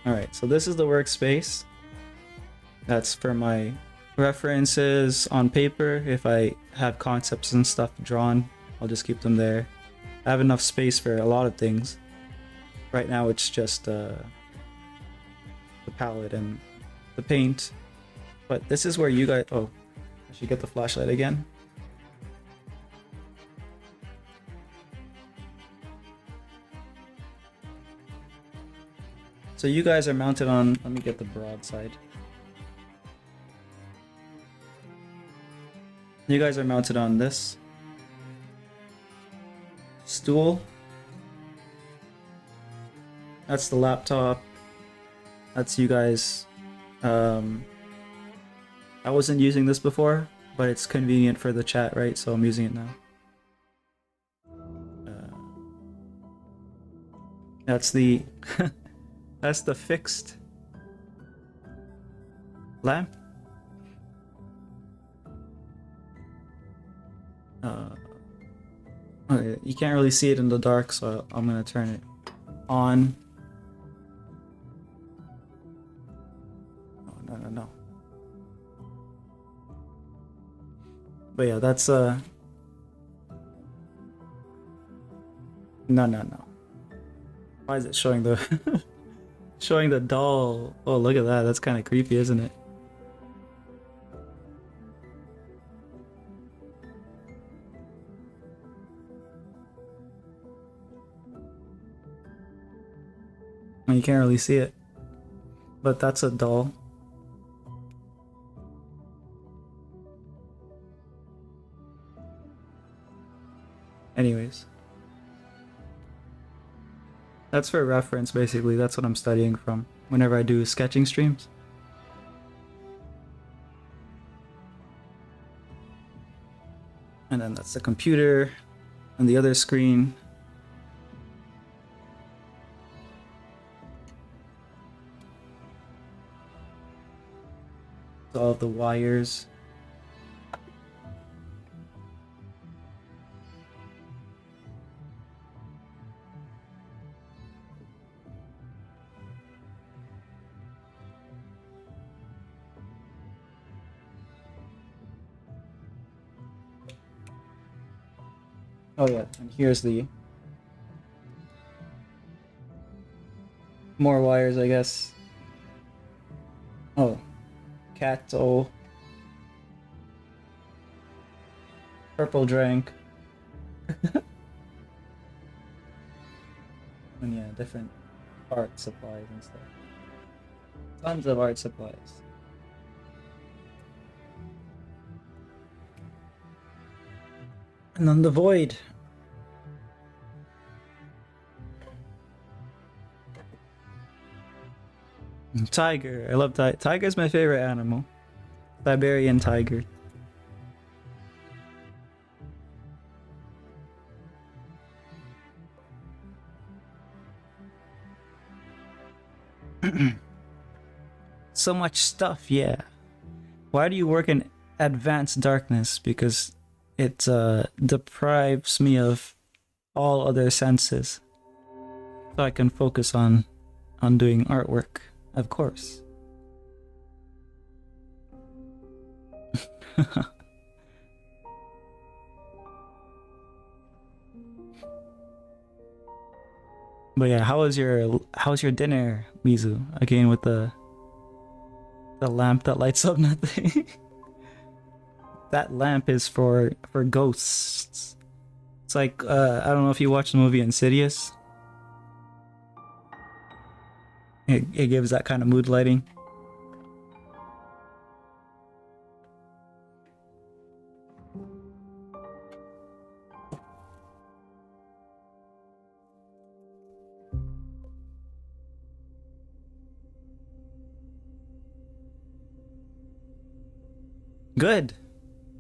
Alright, so this is the workspace. That's for my references on paper. If I have concepts and stuff drawn, I'll just keep them there. I have enough space for a lot of things. Right now it's just the palette and the paint. But this is where you guys... Oh, I should get the flashlight again. So you guys are mounted on... Let me get the broadside. You guys are mounted on this stool. That's the laptop. That's you guys. I wasn't using this before, but it's convenient for the chat, right? So I'm using it now. That's the that's the fixed lamp. Okay, you can't really see it in the dark, so I'm gonna turn it on. Oh, no. But yeah, that's no. Why is it showing the showing the doll? Oh, look at that. That's kind of creepy, isn't it? You can't really see it, but that's a doll. Anyways, that's for reference, basically. That's what I'm studying from whenever I do sketching streams. And then that's the computer and the other screen. All of the wires. Oh yeah, and here's the more wires, I guess. Oh. Cattle. Purple drink. And yeah, different art supplies and stuff. Tons of art supplies. None the void. Tiger. I love tiger. Tiger's my favorite animal. Siberian tiger. So much stuff, yeah. Why do you work in advanced darkness? Because it deprives me of all other senses. So I can focus on doing artwork, of course. But yeah, how's your dinner, Mizu? Again with the lamp that lights up nothing. That lamp is for ghosts. It's like I don't know if you watched the movie Insidious. It gives that kind of mood lighting. Good.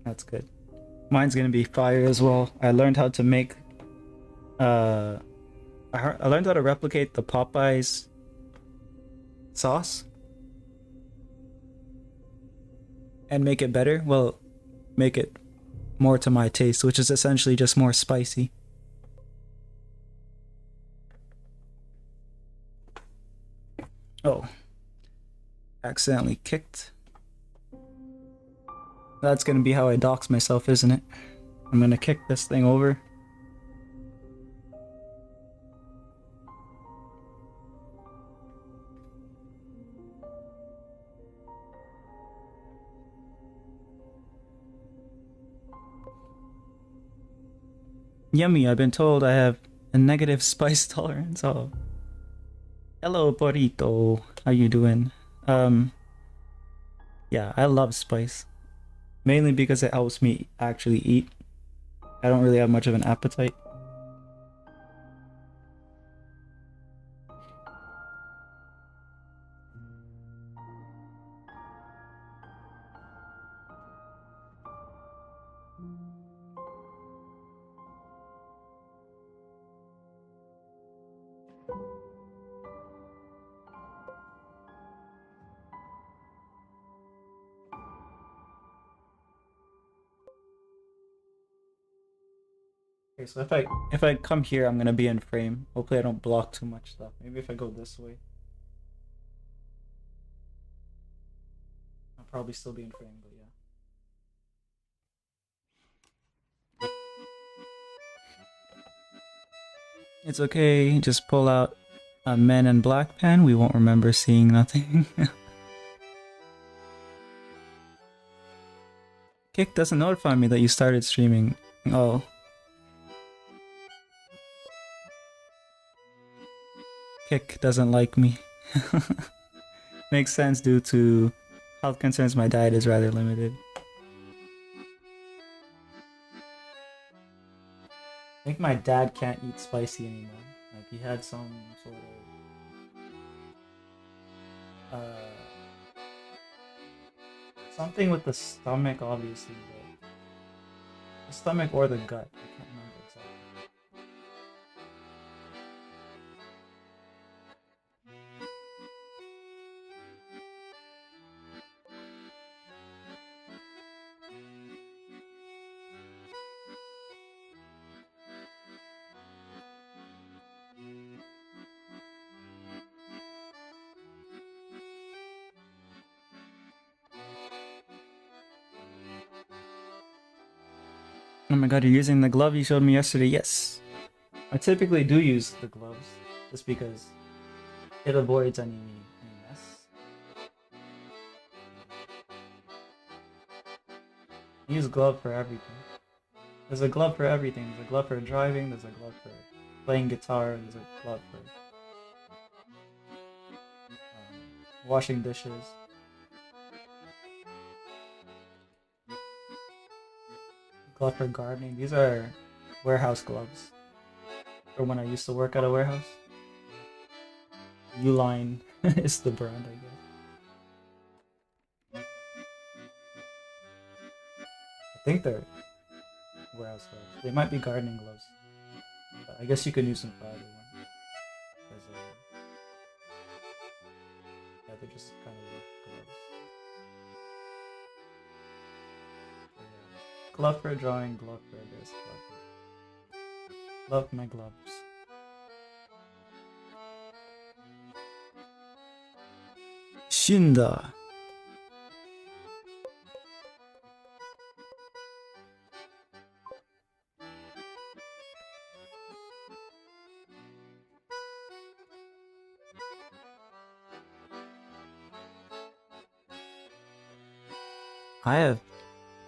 That's good. Mine's gonna be fire as well. I learned how to make I learned how to replicate the Popeyes sauce and make it better. Well, make it more to my taste, which is essentially just more spicy. Oh, accidentally kicked. That's gonna be how I dox myself, isn't it? I'm gonna kick this thing over. Yummy, I've been told I have a negative spice tolerance. Oh. Hello, Burrito. How you doing? Yeah, I love spice. Mainly because it helps me actually eat. I don't really have much of an appetite. Okay, so if I come here, I'm gonna be in frame. Hopefully I don't block too much stuff. Maybe if I go this way, I'll probably still be in frame, but yeah. It's okay, just pull out a Men in Black pen. We won't remember seeing nothing. Kick doesn't notify me that you started streaming. Oh. Kick doesn't like me. Makes sense due to health concerns. My diet is rather limited. I think my dad can't eat spicy anymore. Like he had some sort of something with the stomach, obviously, but the stomach or the gut. I can't remember exactly. Oh my god, you're using the glove you showed me yesterday. Yes. I typically do use the gloves just because it avoids any mess. I use a glove for everything. There's a glove for everything. There's a glove for driving, there's a glove for playing guitar, there's a glove for washing dishes. glove for gardening. These are warehouse gloves. Or when I used to work at a warehouse. Uline is the brand, I guess. I think they're warehouse gloves. They might be gardening gloves. But I guess you could use them for either one. 'Cause, yeah, they're just kind of work gloves. So, yeah. Glove for drawing, glove for this, glove for... Love my gloves. Shinda. I have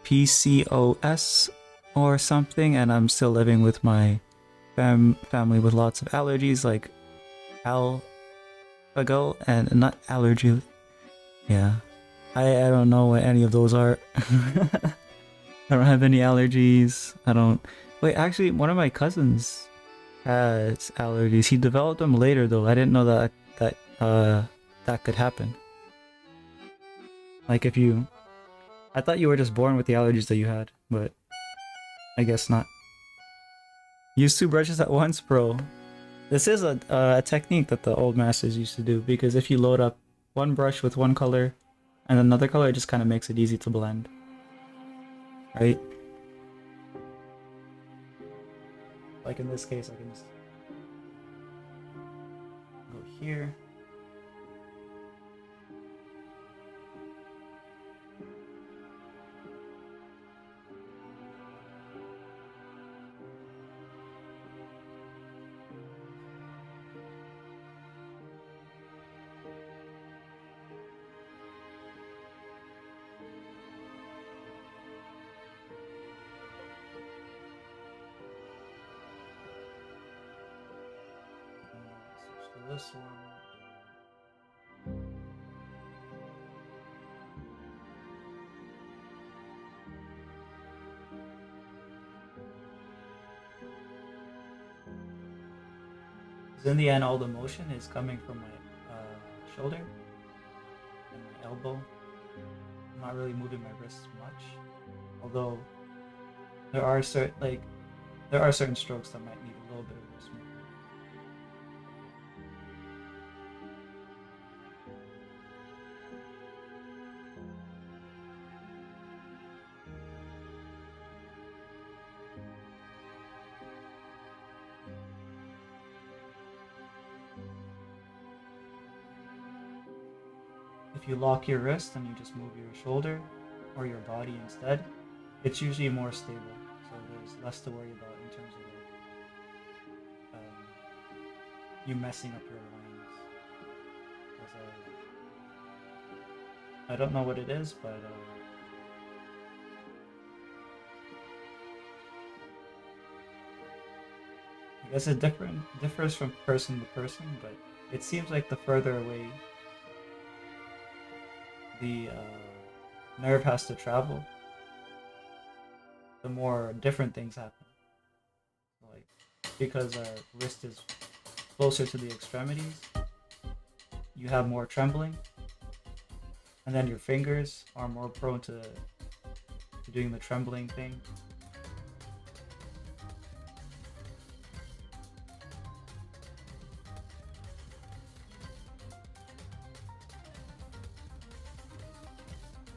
PCOS or something, and I'm still living with my family with lots of allergies, like alphago and not allergy. Yeah, I don't know what any of those are. I don't have any allergies. I don't. Wait, actually, one of my cousins has allergies. He developed them later, though. I didn't know that could happen. Like if you, I thought you were just born with the allergies that you had, but I guess not. Use two brushes at once, bro. This is a technique that the old masters used to do, because if you load up one brush with one color and another color, it just kind of makes it easy to blend. Right? Like in this case, I can just go here. Switch to this one. Because in the end, all the motion is coming from my shoulder and my elbow. I'm not really moving my wrists much, although there are certain strokes that might need a little bit of wrist movement. If you lock your wrist and you just move your shoulder or your body instead, it's usually more stable. So there's less to worry about in terms of you messing up your lines. I don't know what it is, but I guess it differs from person to person, but it seems like the further away the nerve has to travel, the more different things happen. Like, because our wrist is closer to the extremities, you have more trembling, and then your fingers are more prone to doing the trembling thing.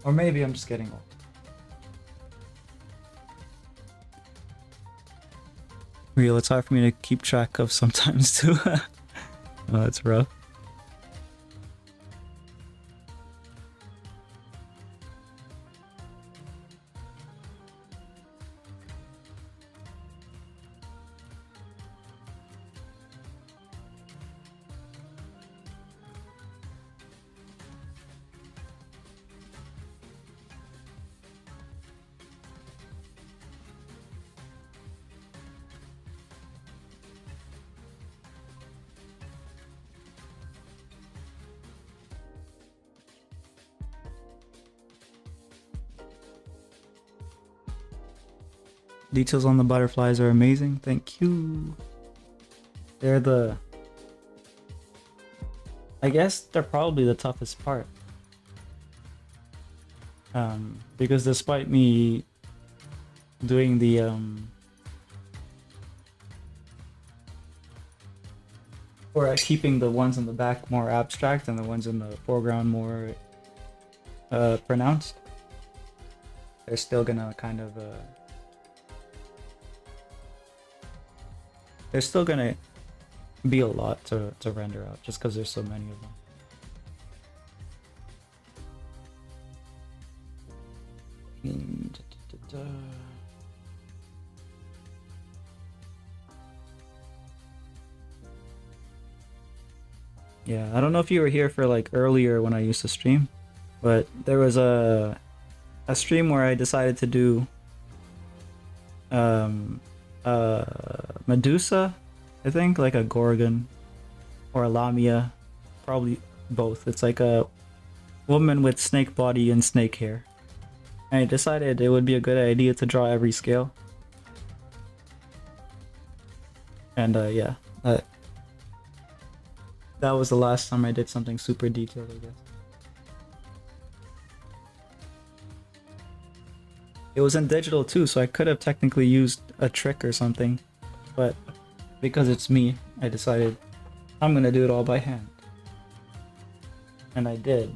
Or maybe I'm just getting old. Real, it's hard for me to keep track of sometimes too. Oh, it's rough. Details on the butterflies are amazing. Thank you. They're the... I guess they're probably the toughest part. Because despite me doing the or keeping the ones in the back more abstract and the ones in the foreground more pronounced, they're still gonna kind of they're still gonna be a lot to render out just because there's so many of them. Yeah, I don't know if you were here for like earlier when I used to stream, but there was a stream where I decided to do Medusa, I think, like a Gorgon or a Lamia, probably both. It's like a woman with snake body and snake hair. And I decided it would be a good idea to draw every scale. And yeah, that was the last time I did something super detailed, I guess. It was in digital too, so I could have technically used a trick or something, but because it's me, I decided I'm gonna do it all by hand. And I did.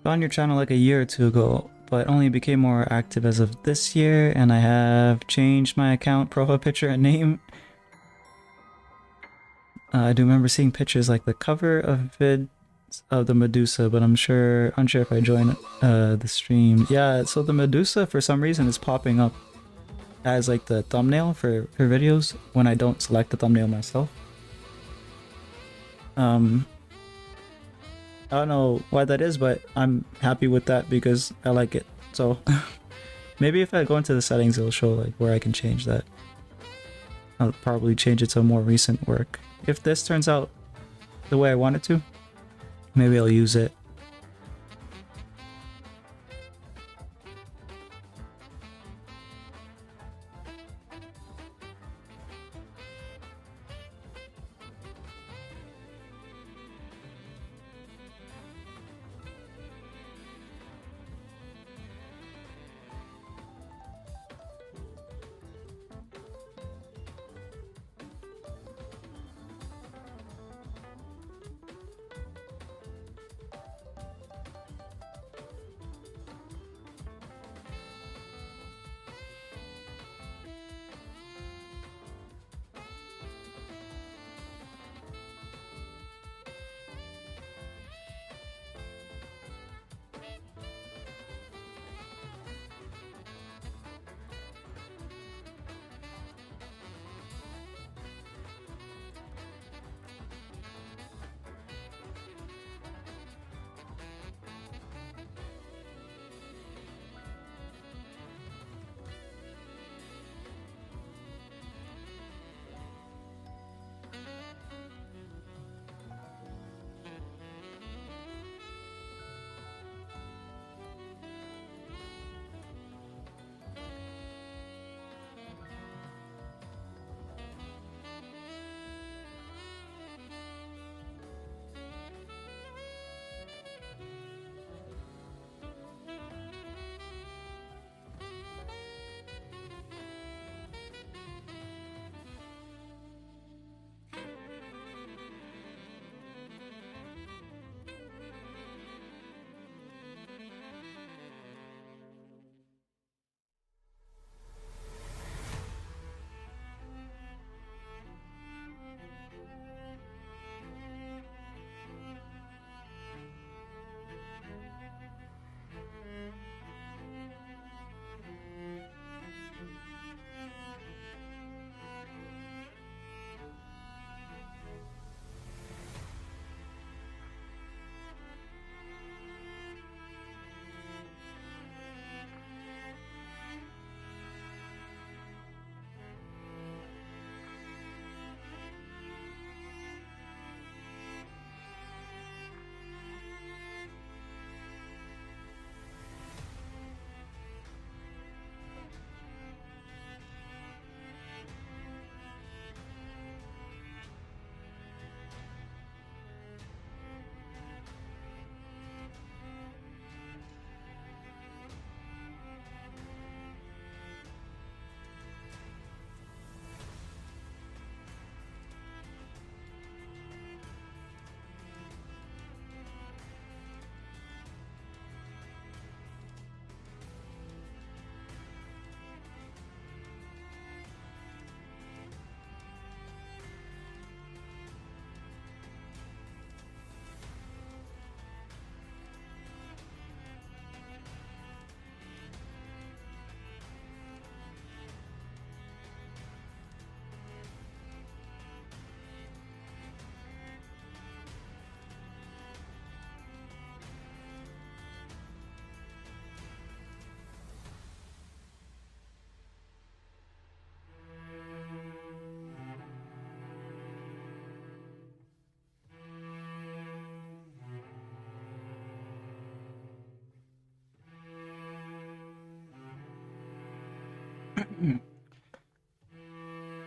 Found your channel like a year or two ago, but only became more active as of this year, and I have changed my account profile picture and name. I do remember seeing pictures like the cover of vids of the Medusa, but I'm unsure if I join the stream. Yeah, so the Medusa for some reason is popping up as like the thumbnail for videos when I don't select the thumbnail myself. I don't know why that is, but I'm happy with that because I like it. So maybe if I go into the settings, it'll show like where I can change that. I'll probably change it to more recent work. If this turns out the way I want it to, maybe I'll use it. I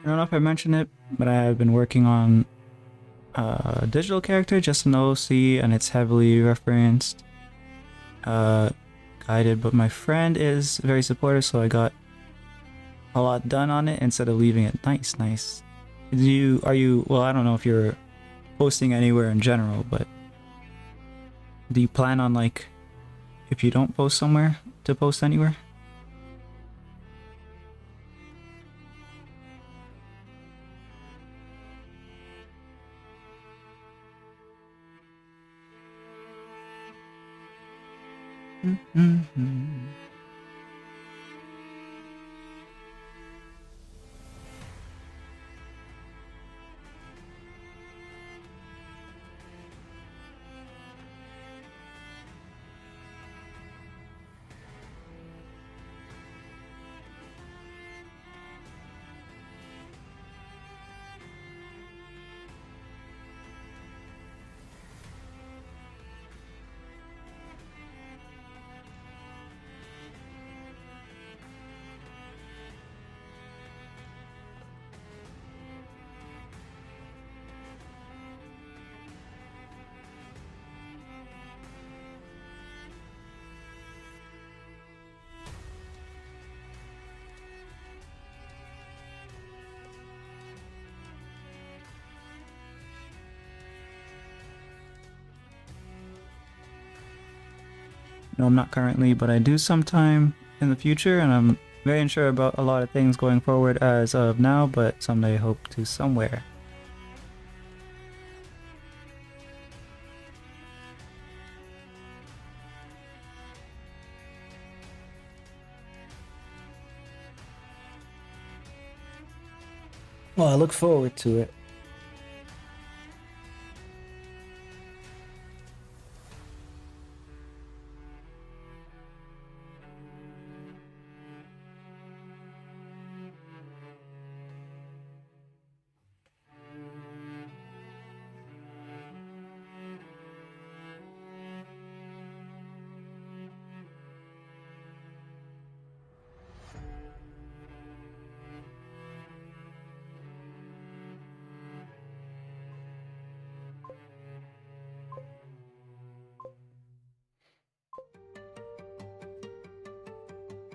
don't know if I mentioned it, but I have been working on a digital character, just an OC, and it's heavily referenced, guided, but my friend is very supportive, so I got a lot done on it instead of leaving it. Nice, nice. Well, I don't know if you're posting anywhere in general, but do you plan on, like, if you don't post somewhere, to post anywhere? No, I'm not currently, but I do sometime in the future, and I'm very unsure about a lot of things going forward as of now, but someday I hope to somewhere. Well, I look forward to it.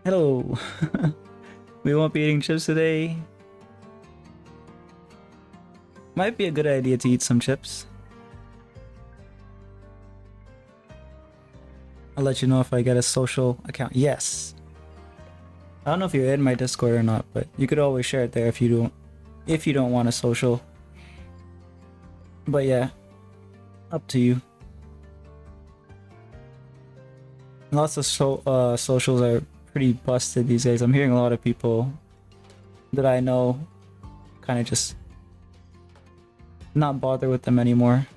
Hello. We won't be eating chips today. Might be a good idea to eat some chips. I'll let you know if I get a social account. Yes. I don't know if you're in my Discord or not, but you could always share it there if you don't want a social. But yeah, up to you. Lots of socials are pretty busted these days. I'm hearing a lot of people that I know kind of just not bother with them anymore.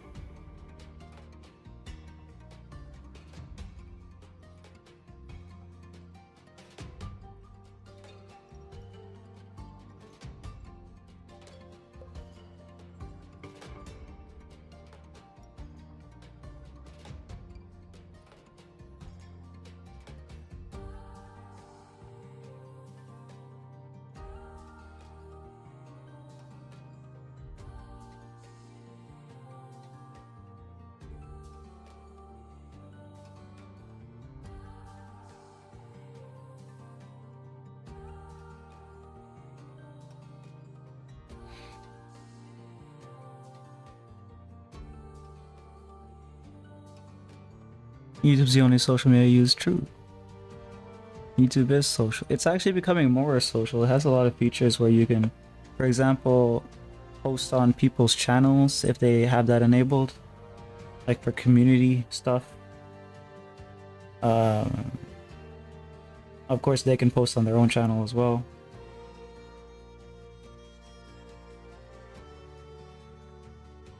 YouTube's the only social media I use. True. YouTube is social. It's actually becoming more social. It has a lot of features where you can, for example, post on people's channels if they have that enabled, like for community stuff. Of course, they can post on their own channel as well.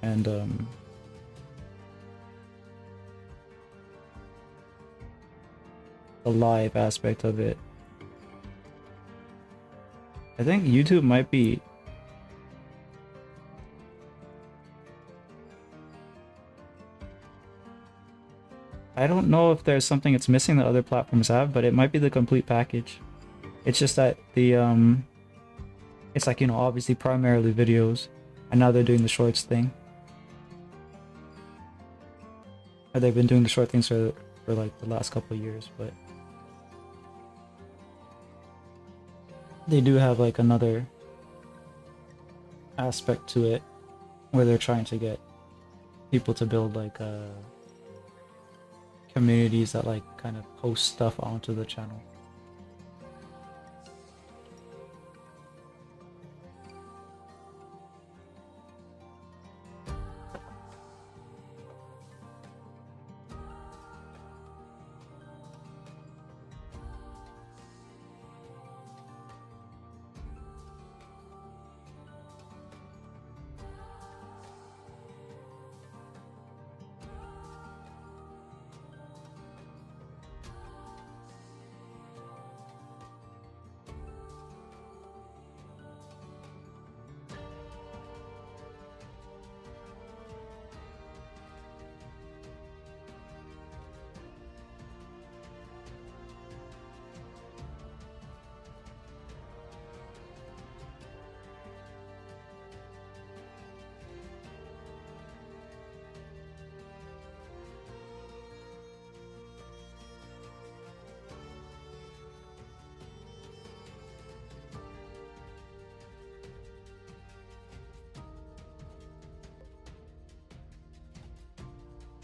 And the live aspect of it. I think YouTube might be I don't know if there's something it's missing that other platforms have, but it might be the complete package. It's just that it's like, you know, obviously primarily videos, and now they're doing the shorts thing. Or they've been doing the short things for like the last couple of years, but they do have like another aspect to it where they're trying to get people to build like communities that like kind of post stuff onto the channel.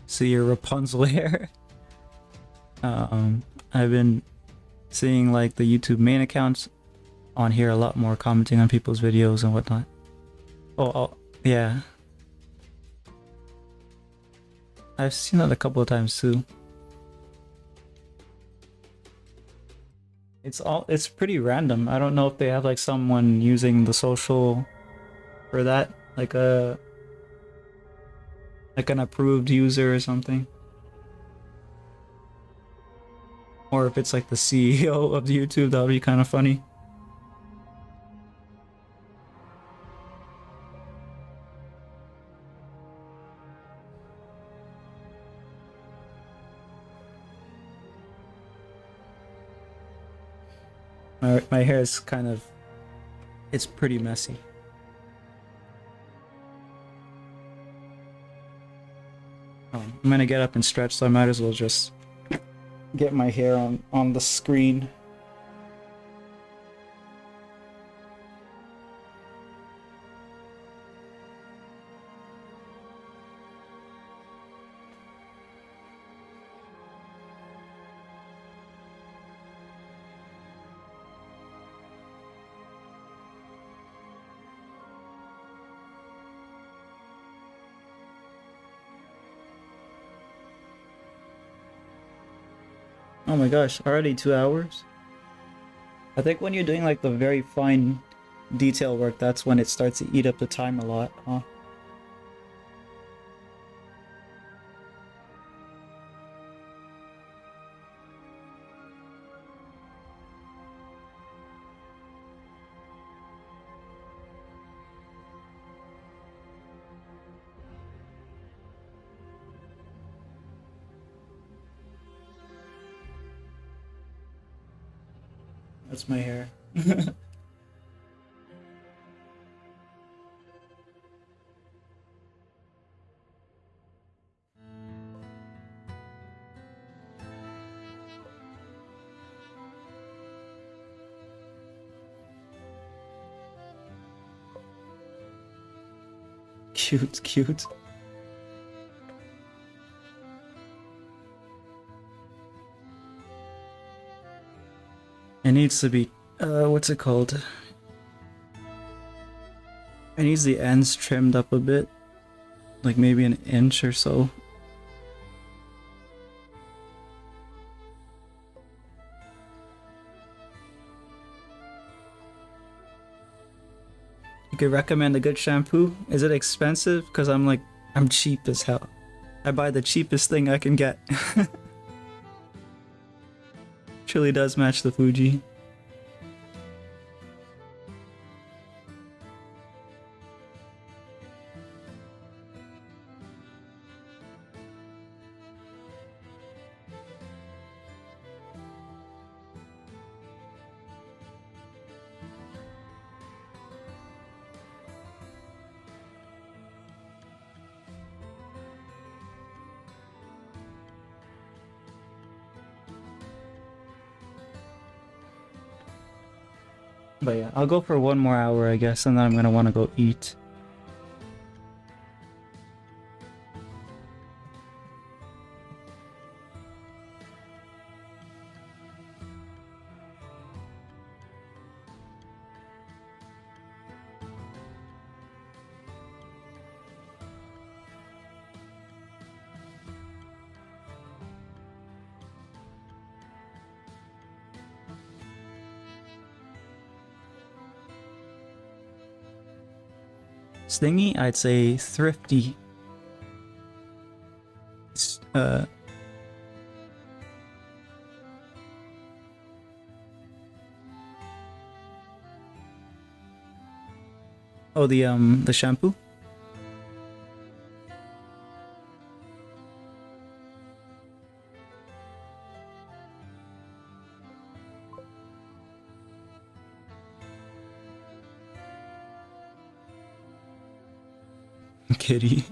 So your Rapunzel hair. I've been seeing like the YouTube main accounts on here a lot more, commenting on people's videos and whatnot. Oh, yeah. I've seen that a couple of times too. It's pretty random. I don't know if they have like someone using the social for that, like an approved user or something. Or if it's like the CEO of YouTube, that would be kind of funny. My hair is kind of, it's pretty messy. I'm gonna get up and stretch, so I might as well just get my hair on the screen. Oh my gosh, already 2 hours? I think when you're doing like the very fine detail work, that's when it starts to eat up the time a lot, huh? That's my hair. Cute, cute. It needs to be, what's it called? It needs the ends trimmed up a bit. Like maybe an inch or so. You could recommend a good shampoo? Is it expensive? Because I'm cheap as hell. I buy the cheapest thing I can get. Truly does match the Fuji. But yeah, I'll go for 1 more hour, I guess, and then I'm gonna want to go eat. Stingy, I'd say thrifty. Uh, oh, the shampoo. Kitty.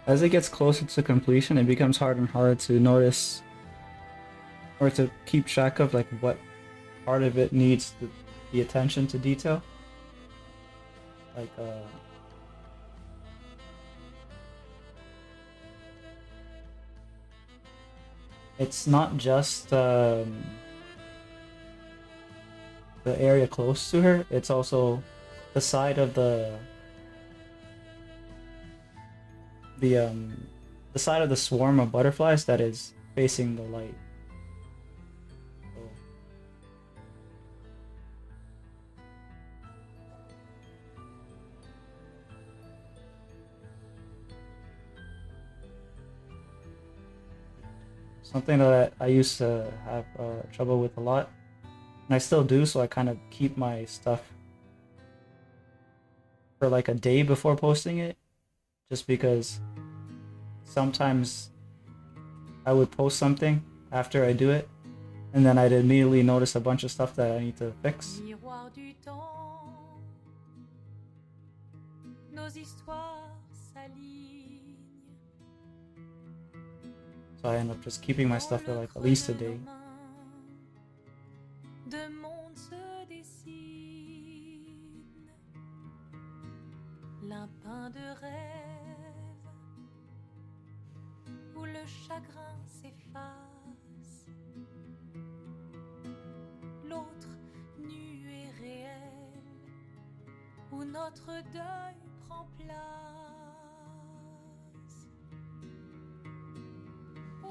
As it gets closer to completion, it becomes harder and harder to notice or to keep track of like what part of it needs the attention to detail. Like it's not just the area close to her, it's also the side of the side of the swarm of butterflies that is facing the light. So, something that I used to have trouble with a lot, and I still do, so I kind of keep my stuff for like a day before posting it, just because sometimes I would post something after I do it, and then I'd immediately notice a bunch of stuff that I need to fix. Miroir du temps, nos histoires s'alignent. So I end up just keeping my stuff for like at least a day. Deux mondes se dessinent, l'un peint de rêve, où le chagrin s'efface, l'autre nu et réel, où notre deuil prend place. Au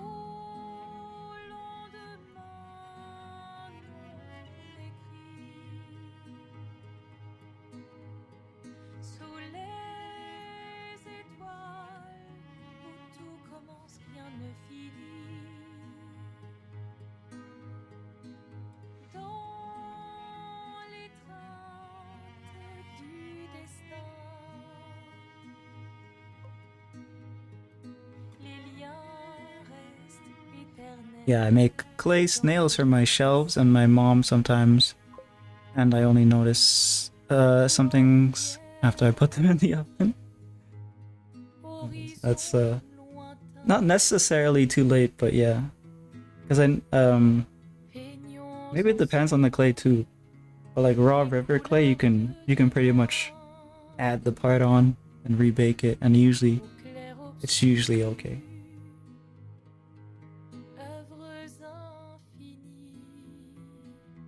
lendemain non écrit, sous les étoiles, où tout commence, rien ne finit. Dans l'étreinte du destin, les liens restent éternels. Yeah, I make clay snails for my shelves and my mom sometimes, and I only notice some things after I put them in the oven. That's not necessarily too late, but yeah, because I maybe it depends on the clay too. But like raw river clay, you can pretty much add the part on and rebake it, and usually it's usually okay.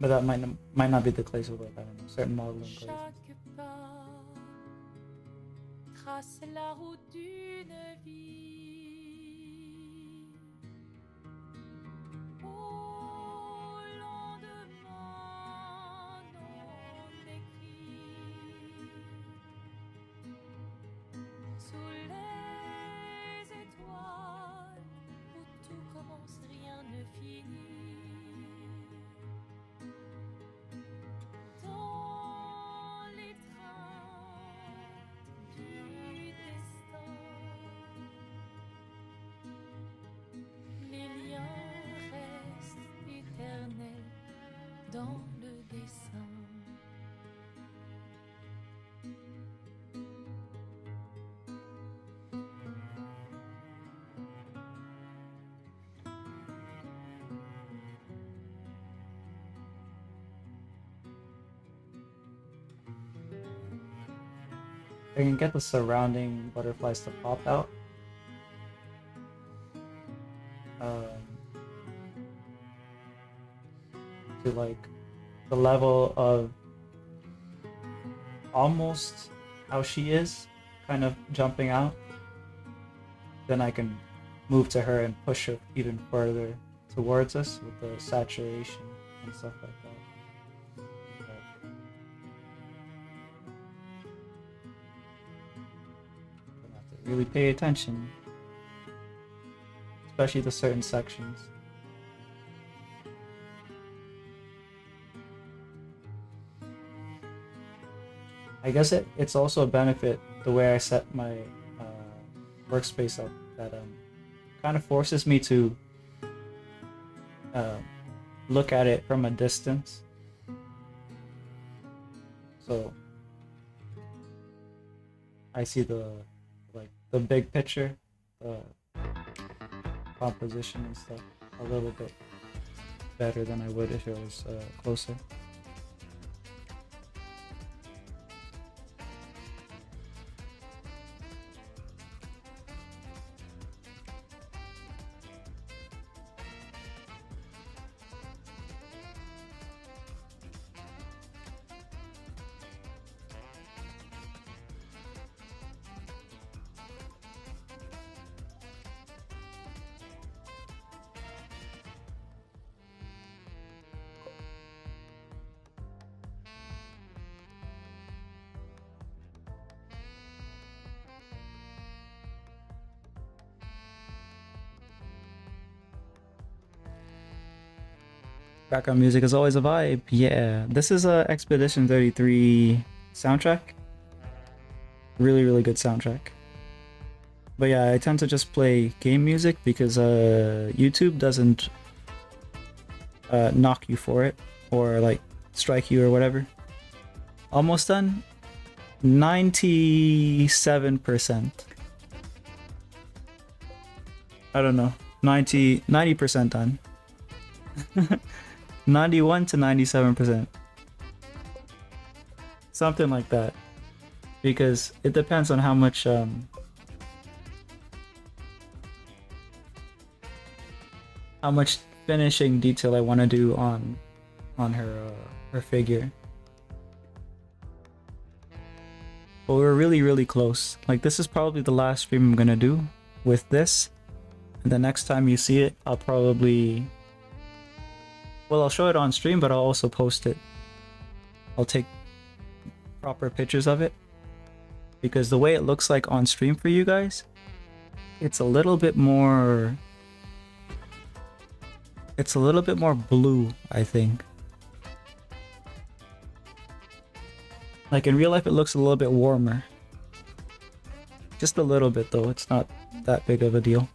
But that might not be the clays of like, I don't know, certain modeling clays. Chaque pas trace la route d'une vie. Au lendemain non écrit, sous les étoiles, où tout commence, rien ne finit. Dans l'étreinte du destin, I can get the surrounding butterflies to pop out. To like the level of almost how she is, kind of jumping out. Then I can move to her and push her even further towards us with the saturation and stuff like that. But have to really pay attention, especially to certain sections. I guess it's also a benefit the way I set my workspace up that kind of forces me to look at it from a distance. So I see the big picture, the composition and stuff a little bit better than I would if it was closer. Background music is always a vibe. Yeah, this is a Expedition 33 soundtrack. Really, really good soundtrack. But yeah, I tend to just play game music because YouTube doesn't knock you for it or like strike you or whatever. Almost done. 97%. I don't know. 90% done. 91 to 97%. Something like that. Because it depends on how much finishing detail I want to do on her figure. But we're really, really close. Like, this is probably the last stream I'm gonna do with this. And the next time you see it, I'll probably... Well, I'll show it on stream, but I'll also post it. I'll take proper pictures of it. Because the way it looks like on stream for you guys, it's a little bit more... It's a little bit more blue, I think. Like in real life, it looks a little bit warmer. Just a little bit though, it's not that big of a deal.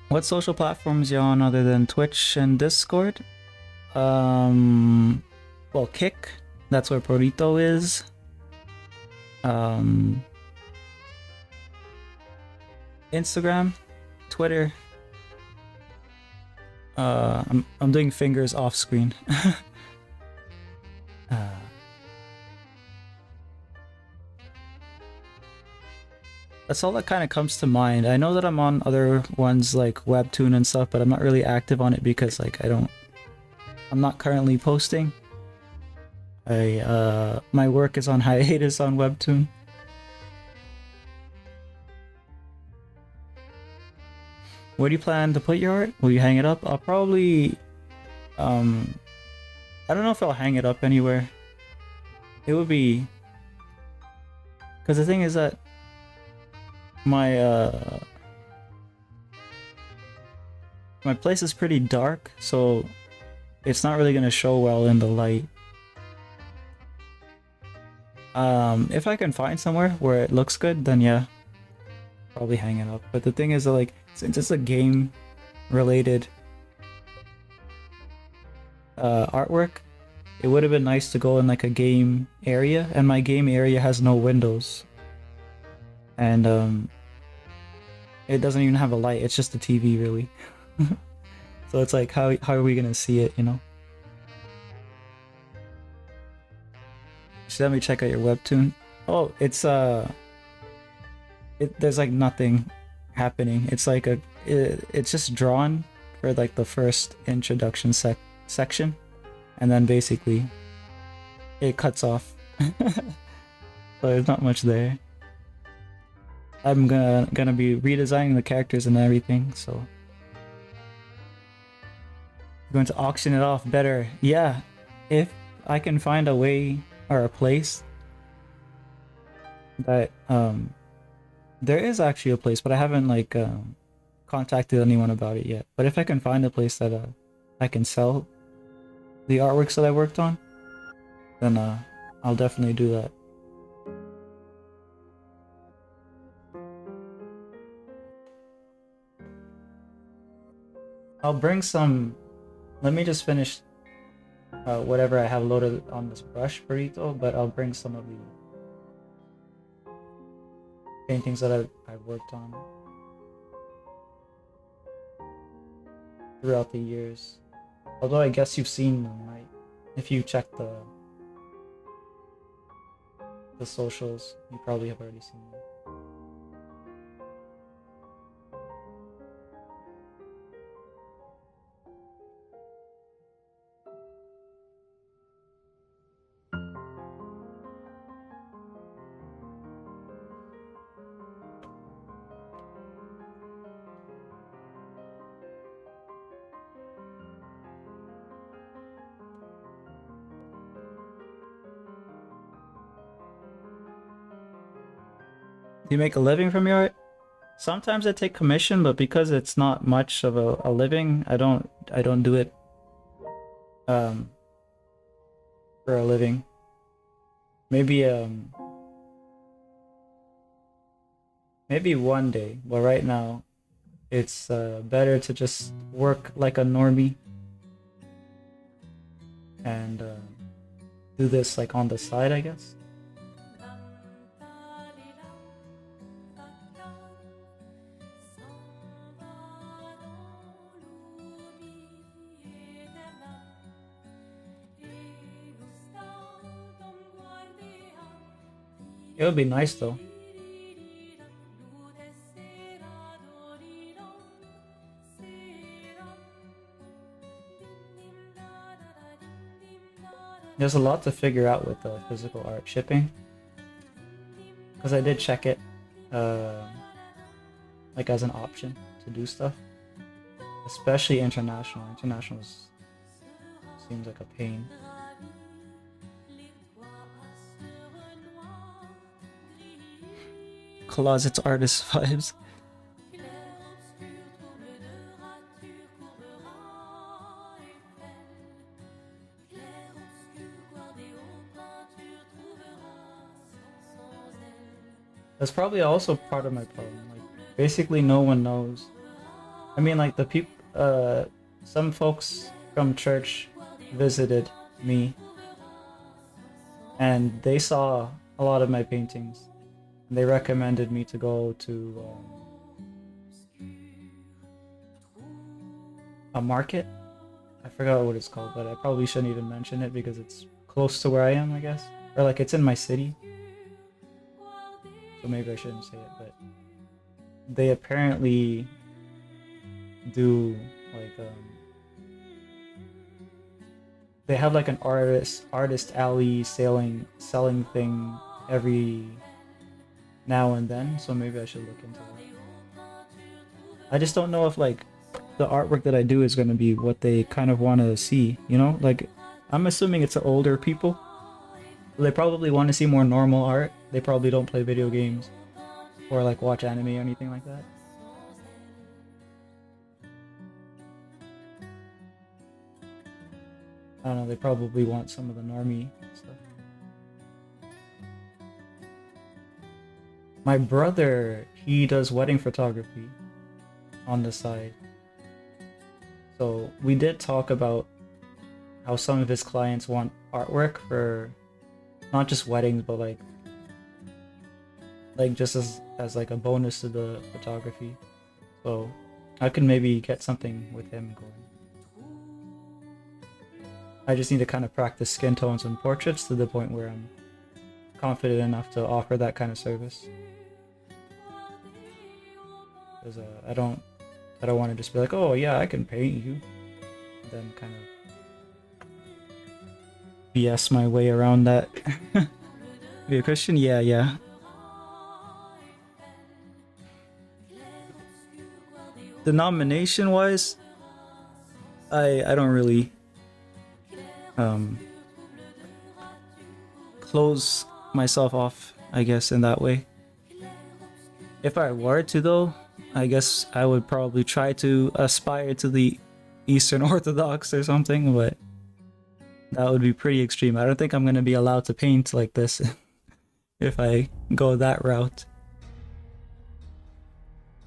What social platforms you on other than Twitch and Discord? Well, Kick, that's where Porito is. Um, Instagram, Twitter. I'm doing fingers off screen. uh, that's all that kind of comes to mind. I know that I'm on other ones like Webtoon and stuff, but I'm not really active on it because like I'm not currently posting. My work is on hiatus on Webtoon. Where do you plan to put your art? Will you hang it up? I'll probably I don't know if I'll hang it up anywhere. It would be because the thing is that my my place is pretty dark, so it's not really gonna show well in the light. If I can find somewhere where it looks good, then yeah, probably hang it up. But the thing is that, like, since it's a game related artwork, it would have been nice to go in like a game area, and my game area has no windows. And it doesn't even have a light, it's just a TV really. So it's like, how are we gonna see it, you know? So let me check out your webtoon. Oh, it's there's like nothing happening. It's like it's just drawn for like the first introduction section, and then basically it cuts off. So there's not much there. I'm gonna be redesigning the characters and everything, so I'm going to auction it off better. Yeah, if I can find a way or a place that there is actually a place, but I haven't like contacted anyone about it yet. But if I can find a place that I can sell the artworks that I worked on, then I'll definitely do that. I'll bring some. Let me just finish whatever I have loaded on this brush burrito, but I'll bring some of the paintings that I've worked on throughout the years. Although I guess you've seen them, right? If you check the socials, you probably have already seen them. Do you make a living from your art? Sometimes I take commission, but because it's not much of a living, I don't do it for a living. Maybe maybe one day, but right now it's better to just work like a normie and do this like on the side, I guess. It would be nice though. There's a lot to figure out with the physical art shipping, because I did check it like as an option to do stuff, especially international. International seems like a pain. Closet artist vibes. That's probably also part of my problem. Like, basically no one knows. I mean, like, the people, some folks from church visited me, and they saw a lot of my paintings. And they recommended me to go to a market. I forgot what it's called, but I probably shouldn't even mention it because it's close to where I am, I guess. Or like it's in my city. So maybe I shouldn't say it, but they apparently do like they have like an artist alley selling thing every now and then, so maybe I should look into that. I just don't know if like the artwork that I do is going to be what they kind of want to see, you know? Like I'm assuming it's older people. They probably want to see more normal art. They probably don't play video games or like watch anime or anything like that. I don't know, they probably want some of the normie stuff. My brother, he does wedding photography on the side. So we did talk about how some of his clients want artwork for not just weddings, but like just as like a bonus to the photography. So I could maybe get something with him going. I just need to kind of practice skin tones and portraits to the point where I'm confident enough to offer that kind of service. Because I don't want to just be like, oh yeah, I can paint you, and then kind of BS my way around that. Be a Christian? Yeah. Denomination wise, I don't really close myself off, I guess, in that way. If I were to though, I guess I would probably try to aspire to the Eastern Orthodox or something, but that would be pretty extreme. I don't think I'm gonna be allowed to paint like this if I go that route.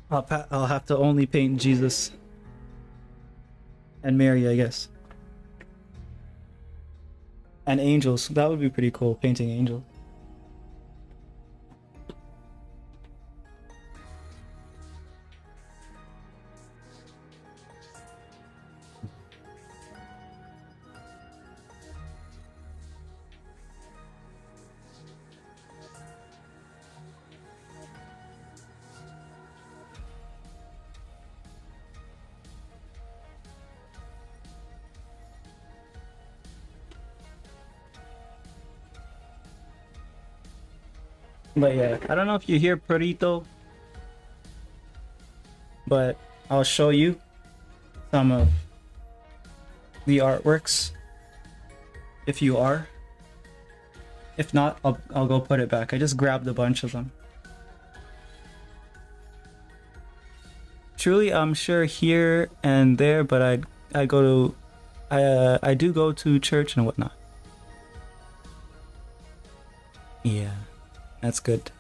I'll have to only paint Jesus and Mary, I guess. And angels. That would be pretty cool, painting angels. But yeah, I don't know if you hear Perito, but I'll show you some of the artworks if you are. If not, I'll go put it back. I just grabbed a bunch of them. Truly, I'm sure here and there, but I do go to church and whatnot. Yeah. That's good.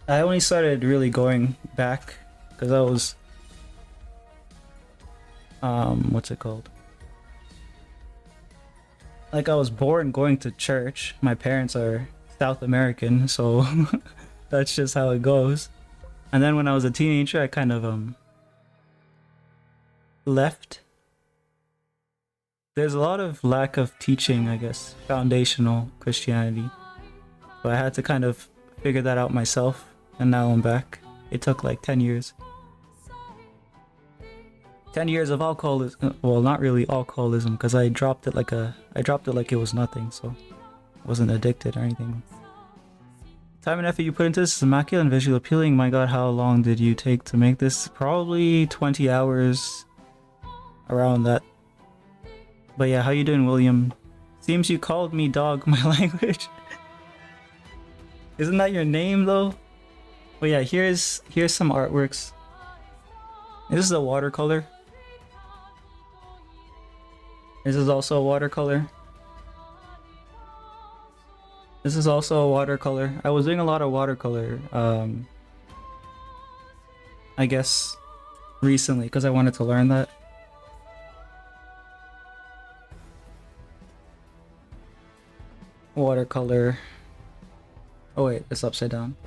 I only started really going back because I was what's it called? Like I was born going to church. My parents are South American, so that's just how it goes. And then when I was a teenager, I kind of left. There's a lot of lack of teaching, I guess, foundational Christianity. So I had to kind of figure that out myself, and now I'm back. It took like 10 years. 10 years of alcoholism. Well, not really alcoholism, because I dropped it like it was nothing, so I wasn't addicted or anything. Time and effort you put into this is immaculate and visually appealing. My god, how long did you take to make this? Probably 20 hours, around that. But yeah, how you doing, William? Seems you called me dog, my language. Isn't that your name though? But yeah, here's some artworks. This is a watercolor. This is also a watercolor. This is also a watercolor. I was doing a lot of watercolor, I guess, recently, because I wanted to learn that. watercolor. Oh wait, it's upside down.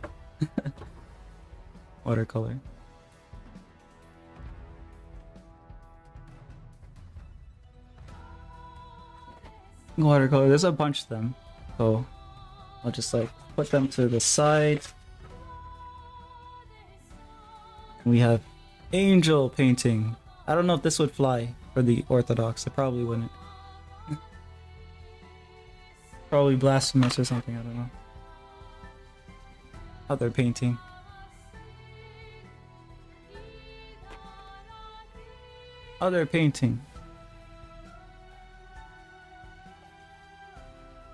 Watercolor. Watercolor. There's a bunch of them, so I'll just like put them to the side. We have angel painting. I don't know if this would fly for the Orthodox. It probably wouldn't. Probably blasphemous or something. I don't know. Other painting. Other painting.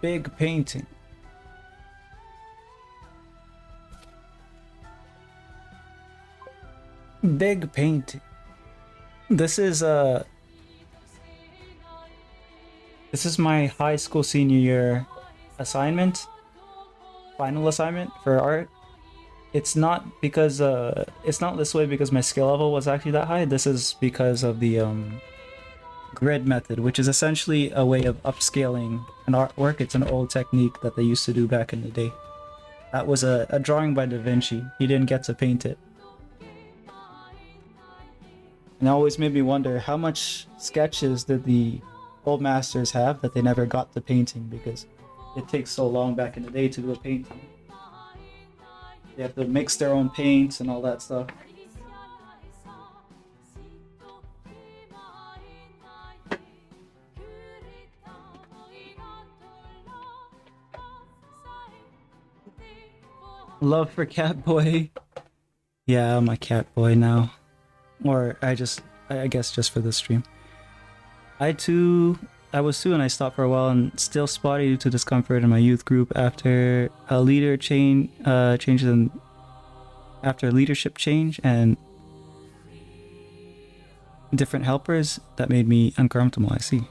Big painting. Big painting. This is my high school senior year assignment. Final assignment for art. It's not because it's not this way because my skill level was actually that high. This is because of the grid method, which is essentially a way of upscaling an artwork. It's an old technique that they used to do back in the day. That was a drawing by Da Vinci. He didn't get to paint it. And it always made me wonder how much sketches did the old masters have that they never got to painting, because it takes so long back in the day to do a painting. They have to mix their own paints and all that stuff. Love for Catboy. Yeah, I'm a Catboy now. Or I guess just for the stream. I was two and I stopped for a while and still spotty due to discomfort in my youth group after a leadership change and different helpers that made me uncomfortable. I see.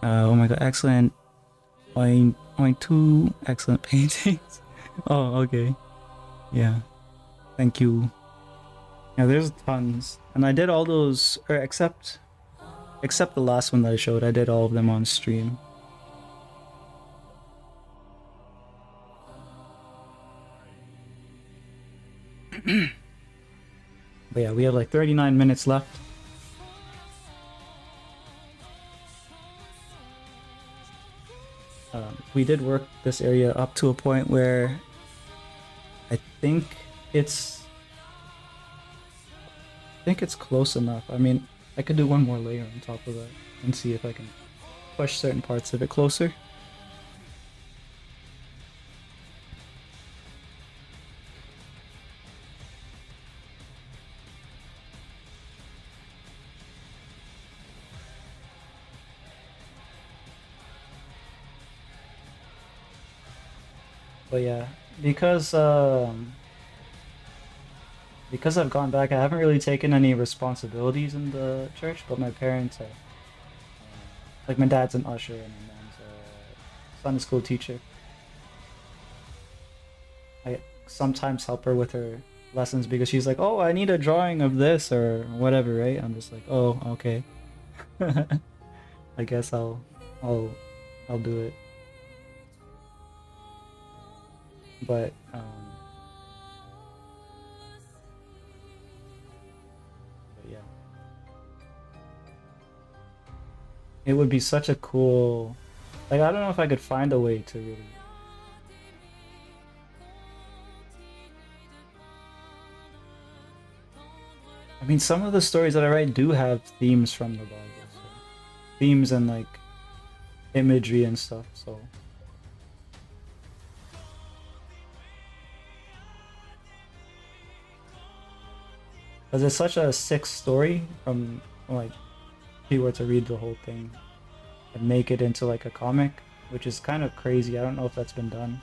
Oh my god, excellent. Point two, excellent paintings. Oh, okay. Yeah. Thank you. Yeah, there's tons. And I did all those, or except the last one that I showed, I did all of them on stream. But yeah, we have like 39 minutes left. We did work this area up to a point where I think it's close enough. I mean, I could do one more layer on top of that and see if I can push certain parts of it closer. But yeah, because I've gone back, I haven't really taken any responsibilities in the church, but my parents are, like my dad's an usher and my mom's a Sunday school teacher. I sometimes help her with her lessons because she's like, oh, I need a drawing of this or whatever, right? I'm just like, oh, okay. I guess I'll do it. But yeah, it would be such a cool, like, I don't know if I could find a way to really I mean, some of the stories that I write do have themes from the Bible, so themes and like imagery and stuff, so because it's such a sick story from, like, if you were to read the whole thing and make it into like a comic, which is kind of crazy. I don't know if that's been done,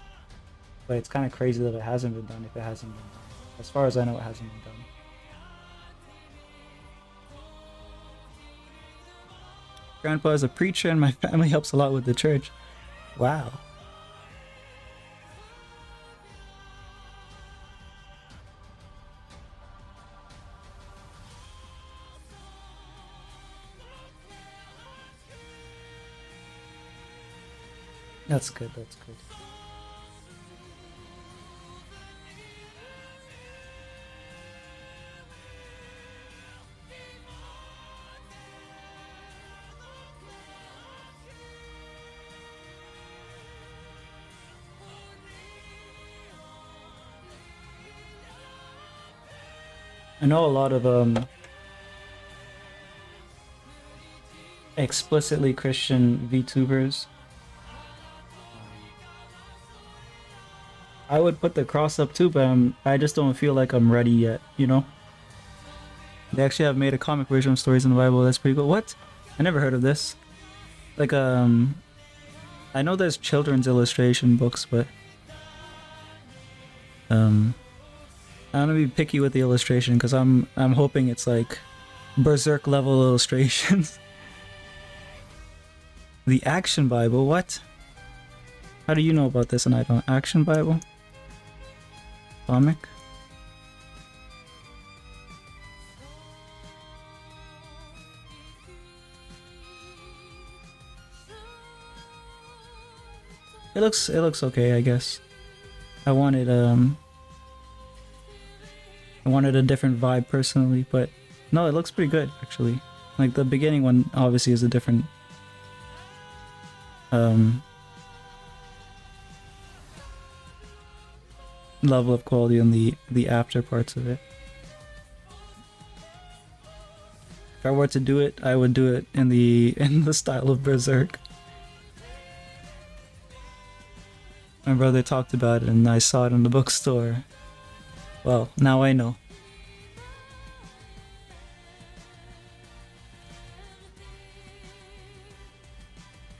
but it's kind of crazy that it hasn't been done if it hasn't been done. As far as I know, it hasn't been done. Grandpa is a preacher and my family helps a lot with the church. Wow. That's good, that's good. I know a lot of explicitly Christian VTubers. I would put the cross up too, but I just don't feel like I'm ready yet, you know? They actually have made a comic version of Stories in the Bible. That's pretty cool. What? I never heard of this. Like, I know there's children's illustration books, but I'm gonna be picky with the illustration because I'm hoping it's like Berserk level illustrations. The Action Bible, what? How do you know about this and I don't? Action Bible? Comic? It looks okay, I guess. I wanted a different vibe personally, but no, it looks pretty good actually. Like the beginning one obviously is a different level of quality on the after parts of it. If I were to do it, I would do it in the style of Berserk. My brother talked about it and I saw it in the bookstore. Well, now I know.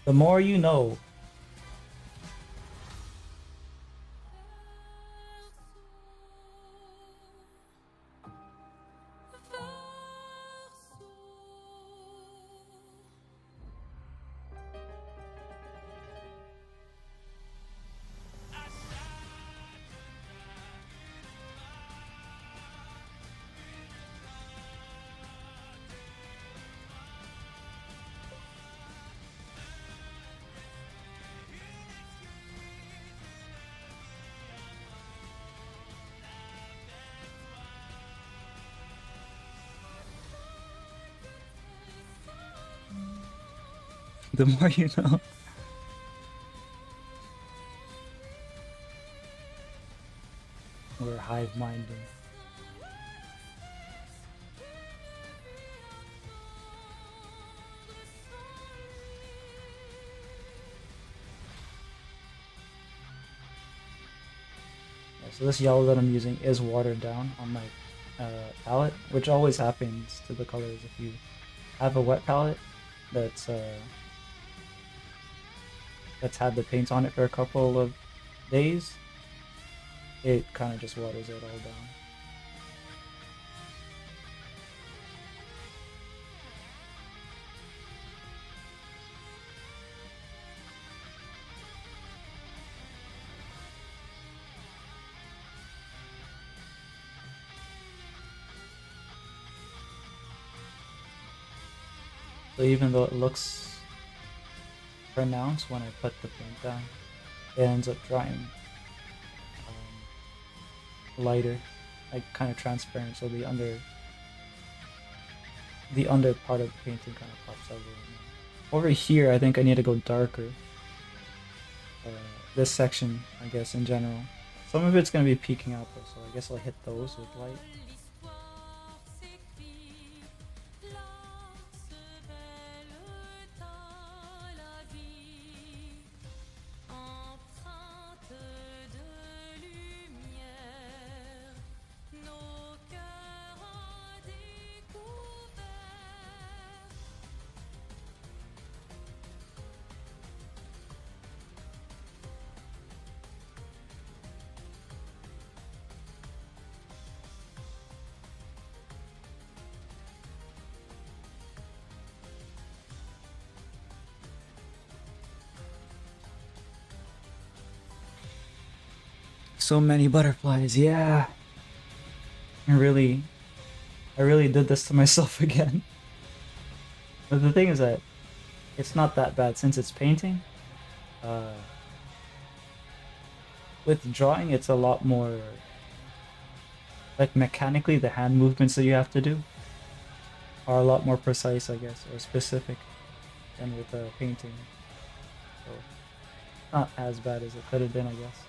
The more you know. The more you know. We're hive-minded. So this yellow that I'm using is watered down on my palette, which always happens to the colors if you have a wet palette that's had the paint on it for a couple of days. It kind of just waters it all down. So even though it looks pronounced when I put the paint down, it ends up drying lighter, like kind of transparent, so the under part of the painting kind of pops out a little more. Over here, I think I need to go darker. This section, I guess, in general. Some of it's going to be peeking out though, so I guess I'll hit those with light. So many butterflies, yeah. I really did this to myself again. But the thing is that it's not that bad since it's painting. with drawing, it's a lot more like mechanically the hand movements that you have to do are a lot more precise, I guess, or specific than with painting. So not as bad as it could have been, I guess.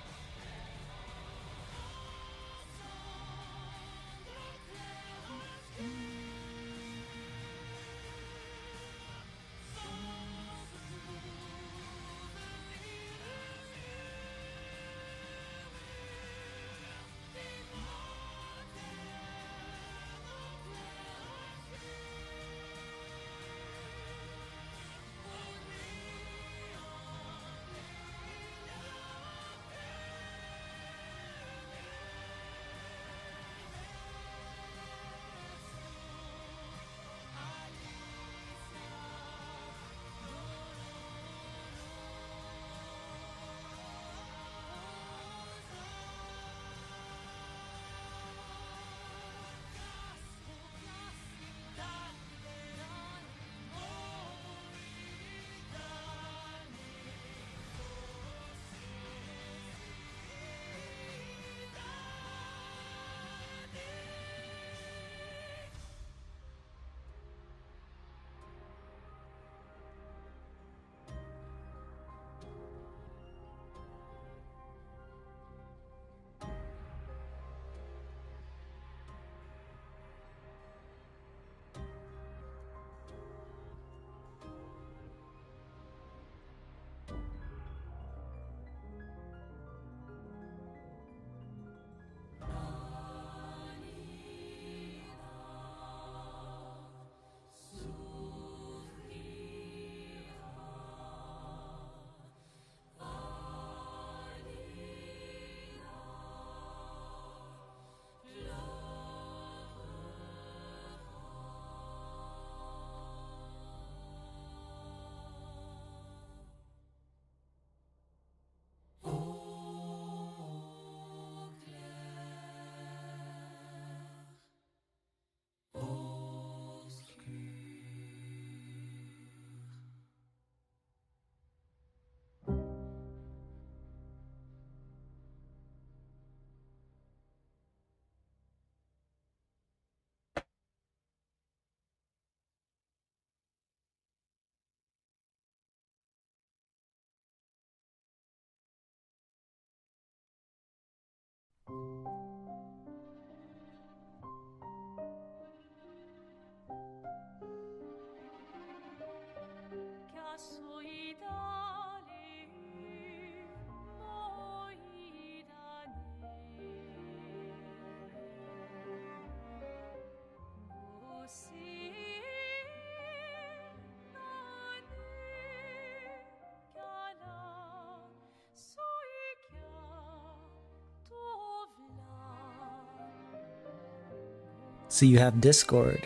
So you have Discord.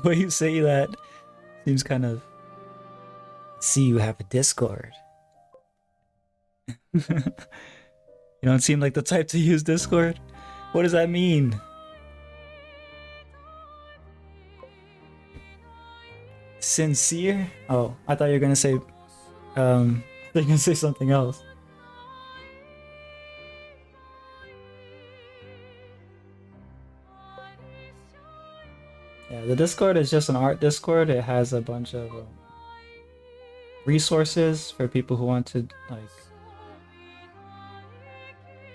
The way you say that seems kind of. See, you have a Discord. You don't seem like the type to use Discord. What does that mean? Sincere? Oh, I thought you were gonna say, they're gonna say something else. Yeah, the Discord is just an art Discord. It has a bunch of resources for people who want to, like,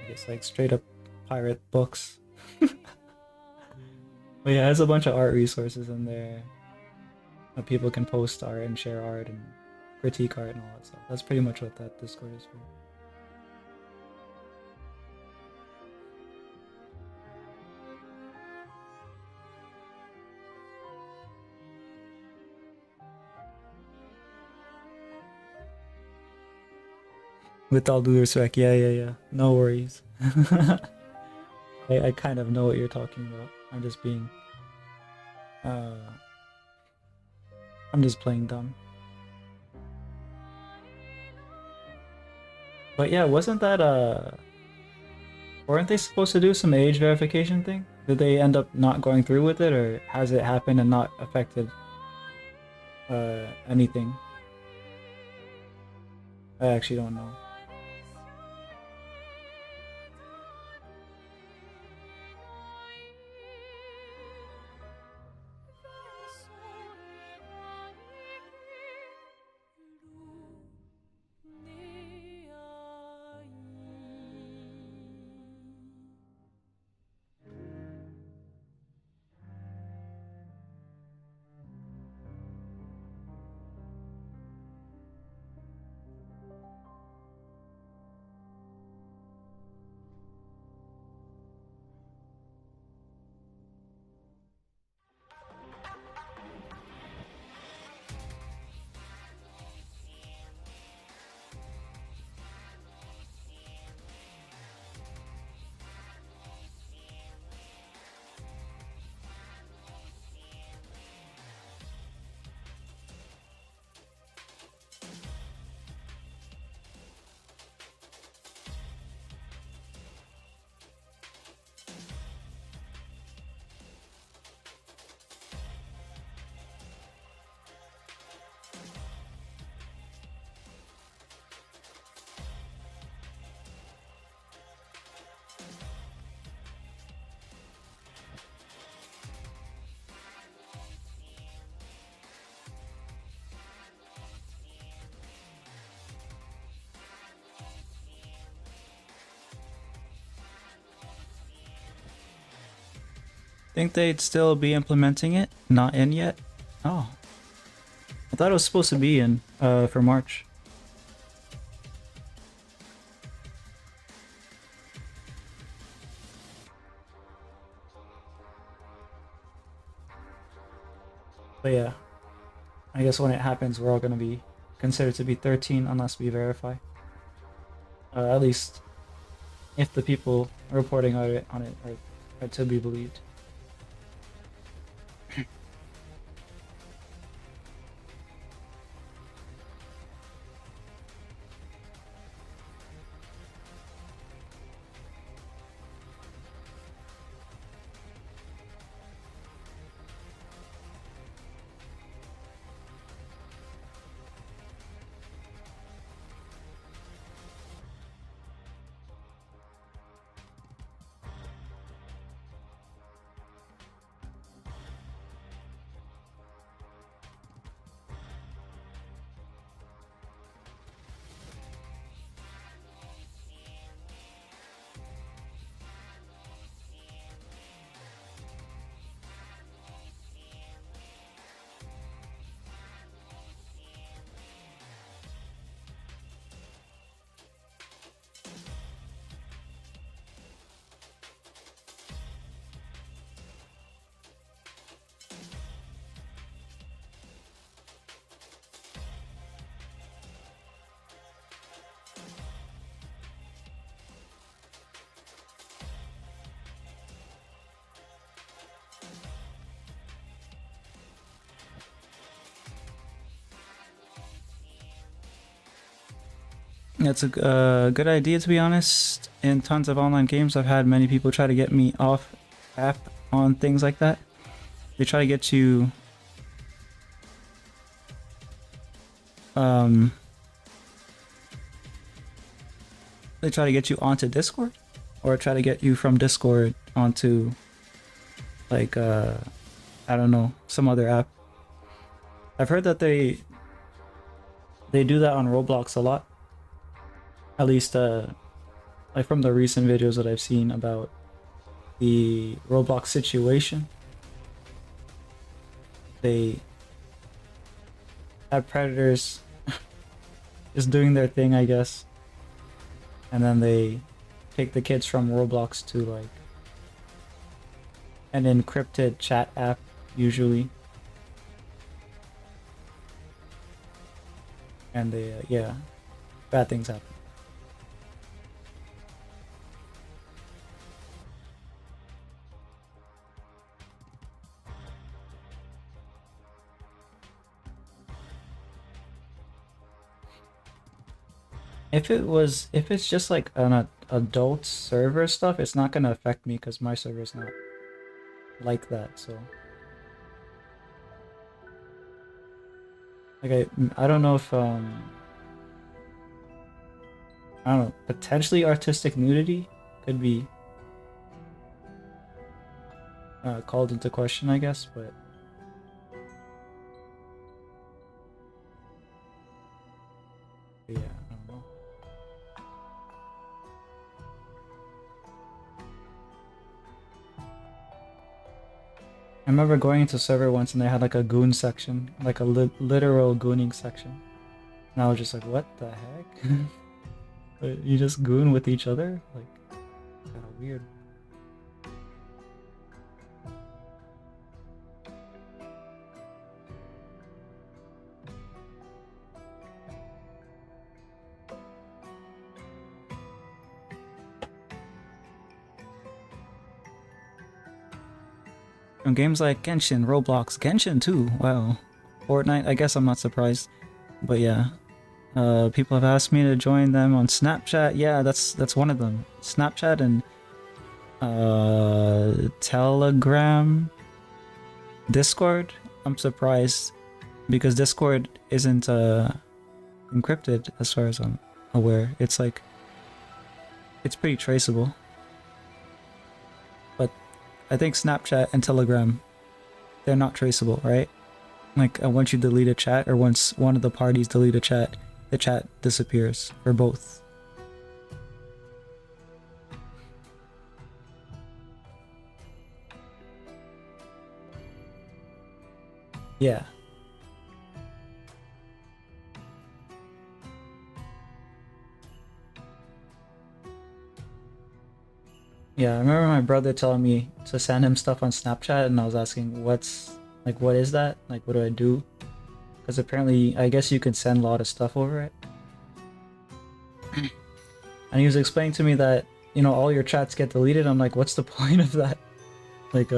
I guess, like, straight up pirate books. But yeah, it has a bunch of art resources in there. People can post art and share art and critique art and all that stuff. That's pretty much what that Discord is for. With all due respect, yeah. No worries. I kind of know what you're talking about. I'm just being... I'm just playing dumb. But yeah, wasn't that weren't they supposed to do some age verification thing? Did they end up not going through with it, or has it happened and not affected anything? I actually don't know. Think they'd still be implementing it? Not in yet? Oh. I thought it was supposed to be in for March. But yeah, I guess when it happens, we're all gonna be considered to be 13 unless we verify. At least if the people reporting on it are to be believed. It's a good idea, to be honest. In tons of online games, I've had many people try to get me off app on things like that. They try to get you they try to get you onto Discord, or try to get you from Discord onto like I don't know, some other app. I've heard that they do that on Roblox a lot. At least like from the recent videos that I've seen about the Roblox situation. They have predators just doing their thing, I guess. And then they take the kids from Roblox to like an encrypted chat app, usually. And they, yeah, bad things happen. If it's just like an adult server stuff, it's not gonna affect me because my server is not like that. So like I don't know if I don't know, potentially artistic nudity could be called into question, I guess, but yeah, I don't know. I remember going into a server once and they had like a goon section, like a literal gooning section. And I was just like, what the heck? You just goon with each other? Like, kind of weird. From games like Genshin, Roblox, Genshin too, wow. Fortnite, I guess I'm not surprised. But yeah. People have asked me to join them on Snapchat. Yeah, that's one of them. Snapchat and Telegram. Discord, I'm surprised because Discord isn't encrypted as far as I'm aware. It's like it's pretty traceable. But I think Snapchat and Telegram, they're not traceable, right? Like once you delete a chat, or once one of the parties delete a chat, the chat disappears for both. Yeah. Yeah, I remember my brother telling me to send him stuff on Snapchat, and I was asking, what is that? Like, what do I do? Because apparently, I guess you can send a lot of stuff over it. And he was explaining to me that, all your chats get deleted. I'm like, what's the point of that? Like,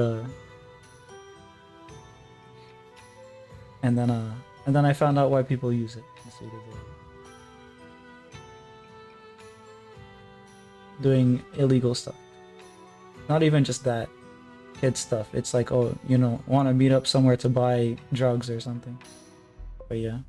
and then I found out why people use it. It's because they're doing illegal stuff. Not even just that, kid stuff. It's like, oh, want to meet up somewhere to buy drugs or something. But yeah.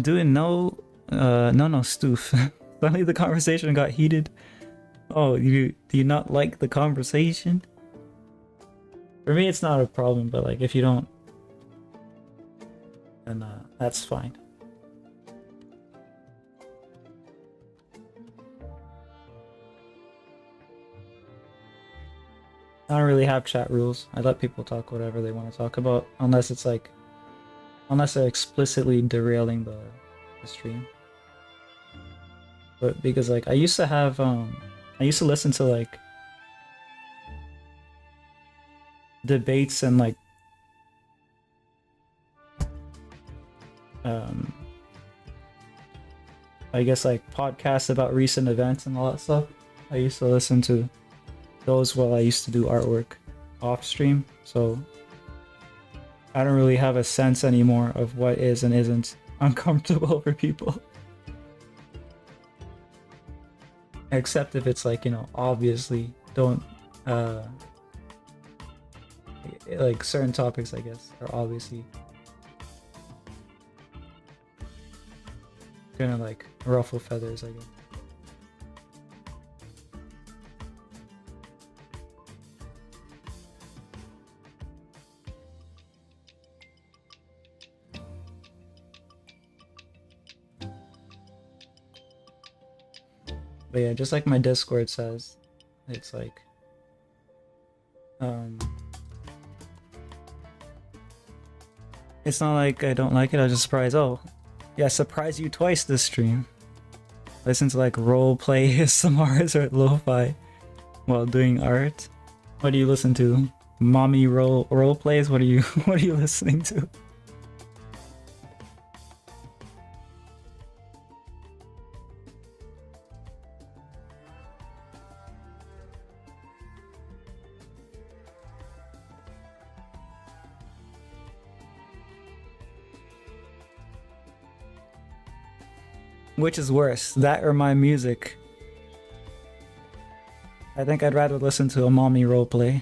Doing no stoof. Suddenly the conversation got heated. Oh, do you not like the conversation? For me, it's not a problem, but like if you don't, then that's fine. I don't really have chat rules. I let people talk whatever they want to talk about, unless they're explicitly derailing the stream. But because like I used to listen to like debates and like I guess like podcasts about recent events and all that stuff. I used to listen to those while I used to do artwork off stream, so I don't really have a sense anymore of what is and isn't uncomfortable for people. Except if it's like, obviously don't like certain topics, I guess, are obviously gonna like ruffle feathers, I guess. But yeah, just like my Discord says, it's like it's not like I don't like it, I was just surprised. Oh, yeah, I surprised you twice this stream. Listen to like roleplay ASMRs or lo-fi while doing art. What do you listen to? Mommy role plays? What are you what are you listening to? Which is worse, that or my music? I think I'd rather listen to a mommy roleplay.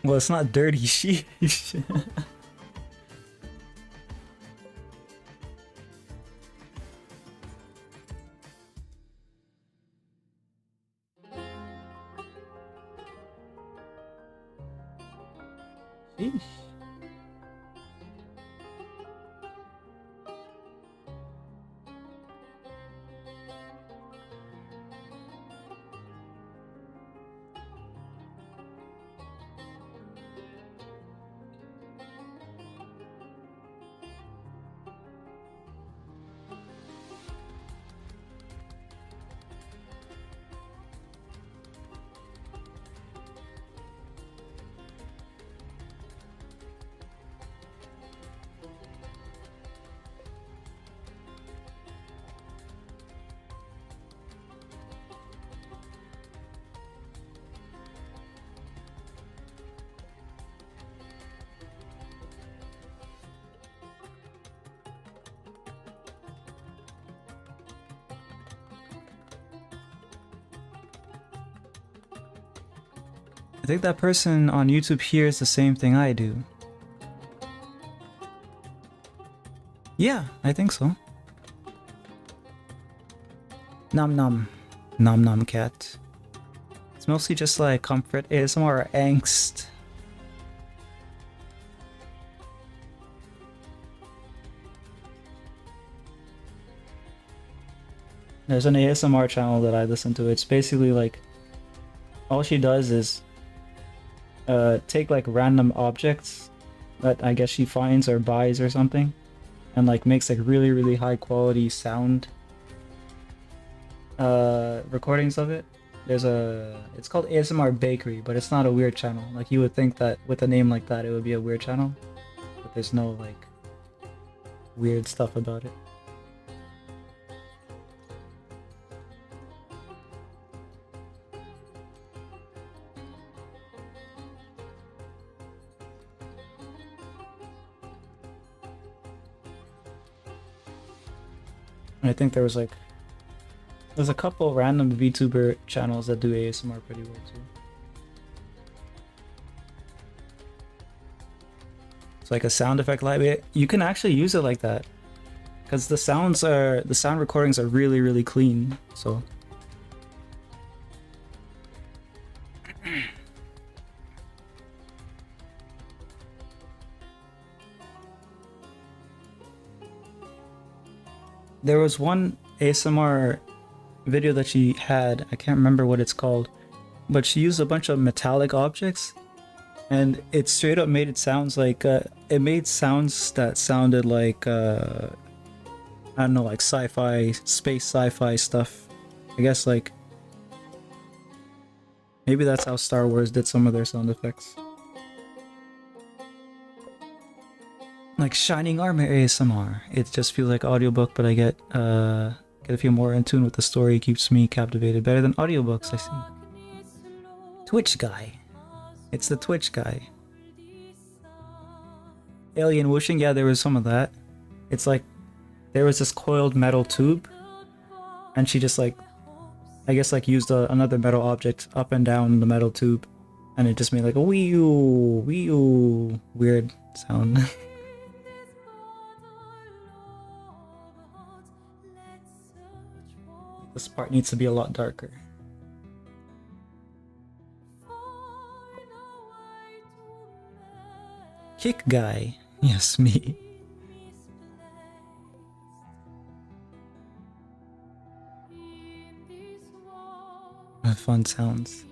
Well, it's not dirty, sheesh. Sheesh. I think that person on YouTube hears the same thing I do. Yeah, I think so. Nom nom. Nom nom cat. It's mostly just like comfort ASMR or angst. There's an ASMR channel that I listen to. It's basically like all she does is take like random objects that I guess she finds or buys or something, and like makes like really high quality sound recordings of it. It's called ASMR Bakery, but it's not a weird channel. Like you would think that with a name like that it would be a weird channel, but there's no like weird stuff about it. I think there's a couple random VTuber channels that do ASMR pretty well too. It's like a sound effect library. You can actually use it like that, because the sound recordings are really clean. So there was one ASMR video that she had, I can't remember what it's called, but she used a bunch of metallic objects and it straight up made it sounds like it made sounds that sounded like I don't know, like sci-fi, space sci-fi stuff. I guess like maybe that's how Star Wars did some of their sound effects. Like Shining Armor ASMR. It just feels like audiobook, but I get a few more in tune with the story, keeps me captivated better than audiobooks, I see. Twitch guy. It's the Twitch guy. Alien whooshing, yeah, there was some of that. It's like there was this coiled metal tube and she just like, I guess like used another metal object up and down the metal tube and it just made like a wee-oo, wee-oo weird sound. This part needs to be a lot darker. Kick guy. Yes, me. Fun sounds.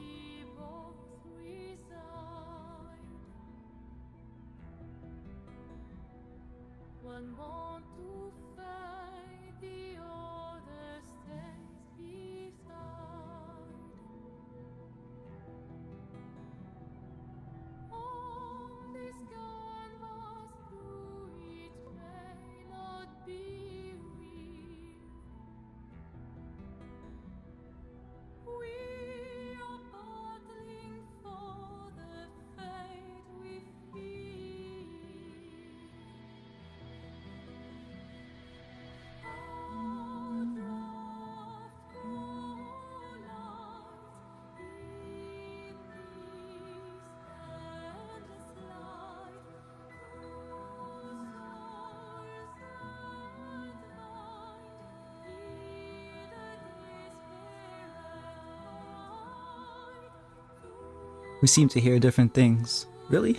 We seem to hear different things. Really?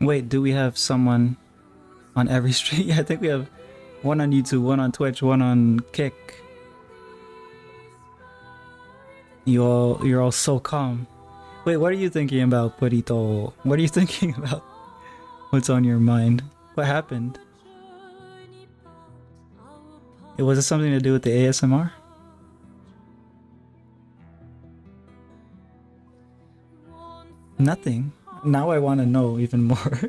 Wait, do we have someone on every stream? Yeah, I think we have one on YouTube, one on Twitch, one on Kick. You're all so calm. Wait, what are you thinking about, Purito? What are you thinking about? What's on your mind? What happened? Was it something to do with the ASMR? Nothing. Now I want to know even more.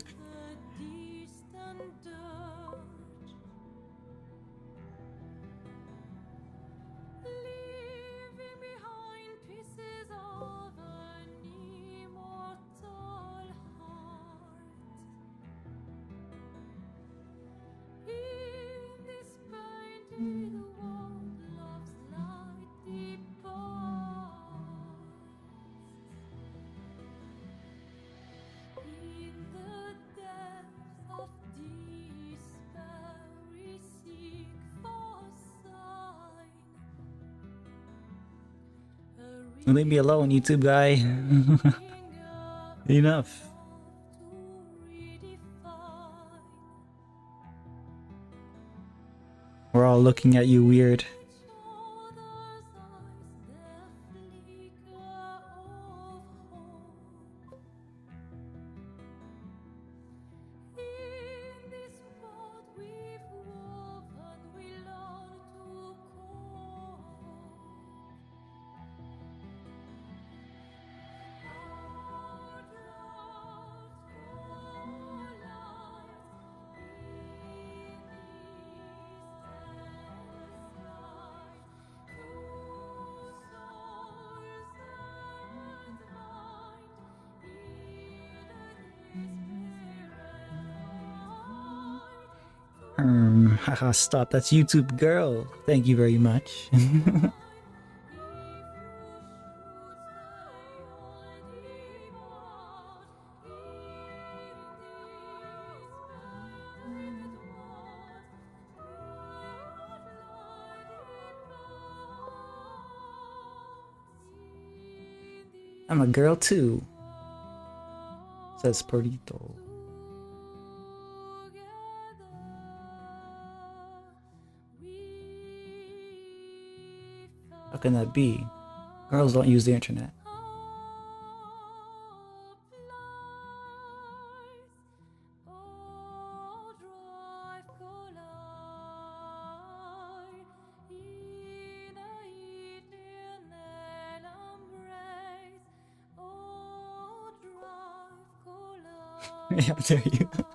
Leave me alone, YouTube guy. Enough. We're all looking at you weird. Haha, stop. That's YouTube girl. Thank you very much. I'm a girl too, says Perdito. How can that be? Girls don't use the internet. Yeah, there you go.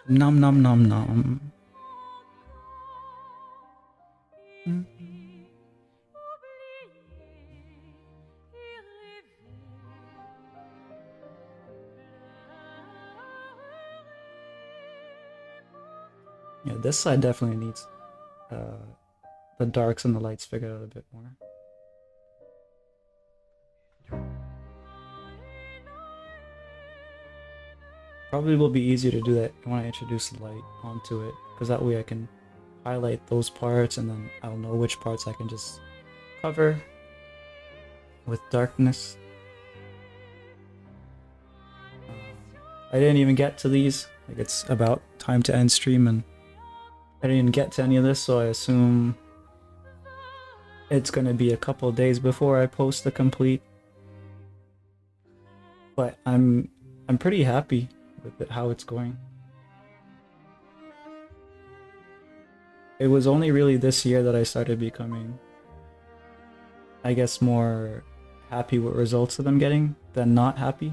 Nom nom nom nom. Yeah, this side definitely needs the darks and the lights figured out a bit more. Probably will be easier to do that when I introduce the light onto it, because that way I can highlight those parts and then I'll know which parts I can just cover with darkness. I didn't even get to these. Like, it's about time to end stream and I didn't get to any of this, so I assume it's gonna be a couple of days before I post the complete. But I'm pretty happy with it, how it's going. It was only really this year that I started becoming, I guess, more happy with results that I'm getting than not happy.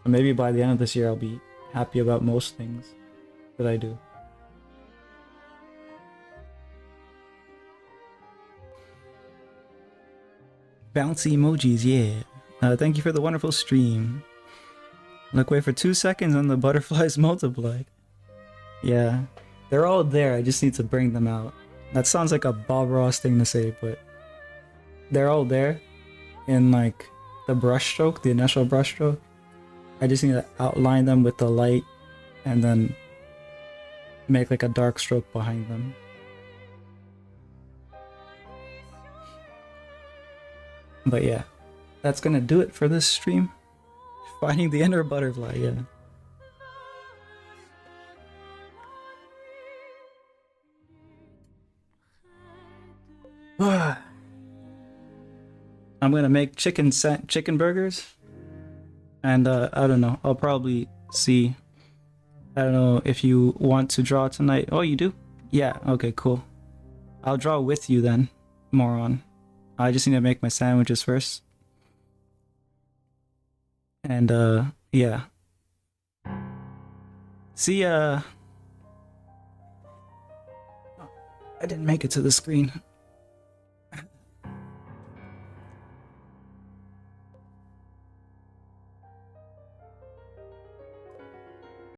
So maybe by the end of this year I'll be happy about most things that I do. Bouncy emojis, yeah. Thank you for the wonderful stream. Look, wait for 2 seconds and the butterflies multiplied. Yeah, they're all there. I just need to bring them out. That sounds like a Bob Ross thing to say, but they're all there in like the brush stroke, the initial brush stroke. I just need to outline them with the light and then make like a dark stroke behind them. But yeah, that's gonna do it for this stream. Finding the inner butterfly, yeah. I'm gonna make chicken burgers, and I don't know. I'll probably see. I don't know if you want to draw tonight. Oh, you do? Yeah. Okay. Cool. I'll draw with you then, moron. I just need to make my sandwiches first. And yeah. See I didn't make it to the screen.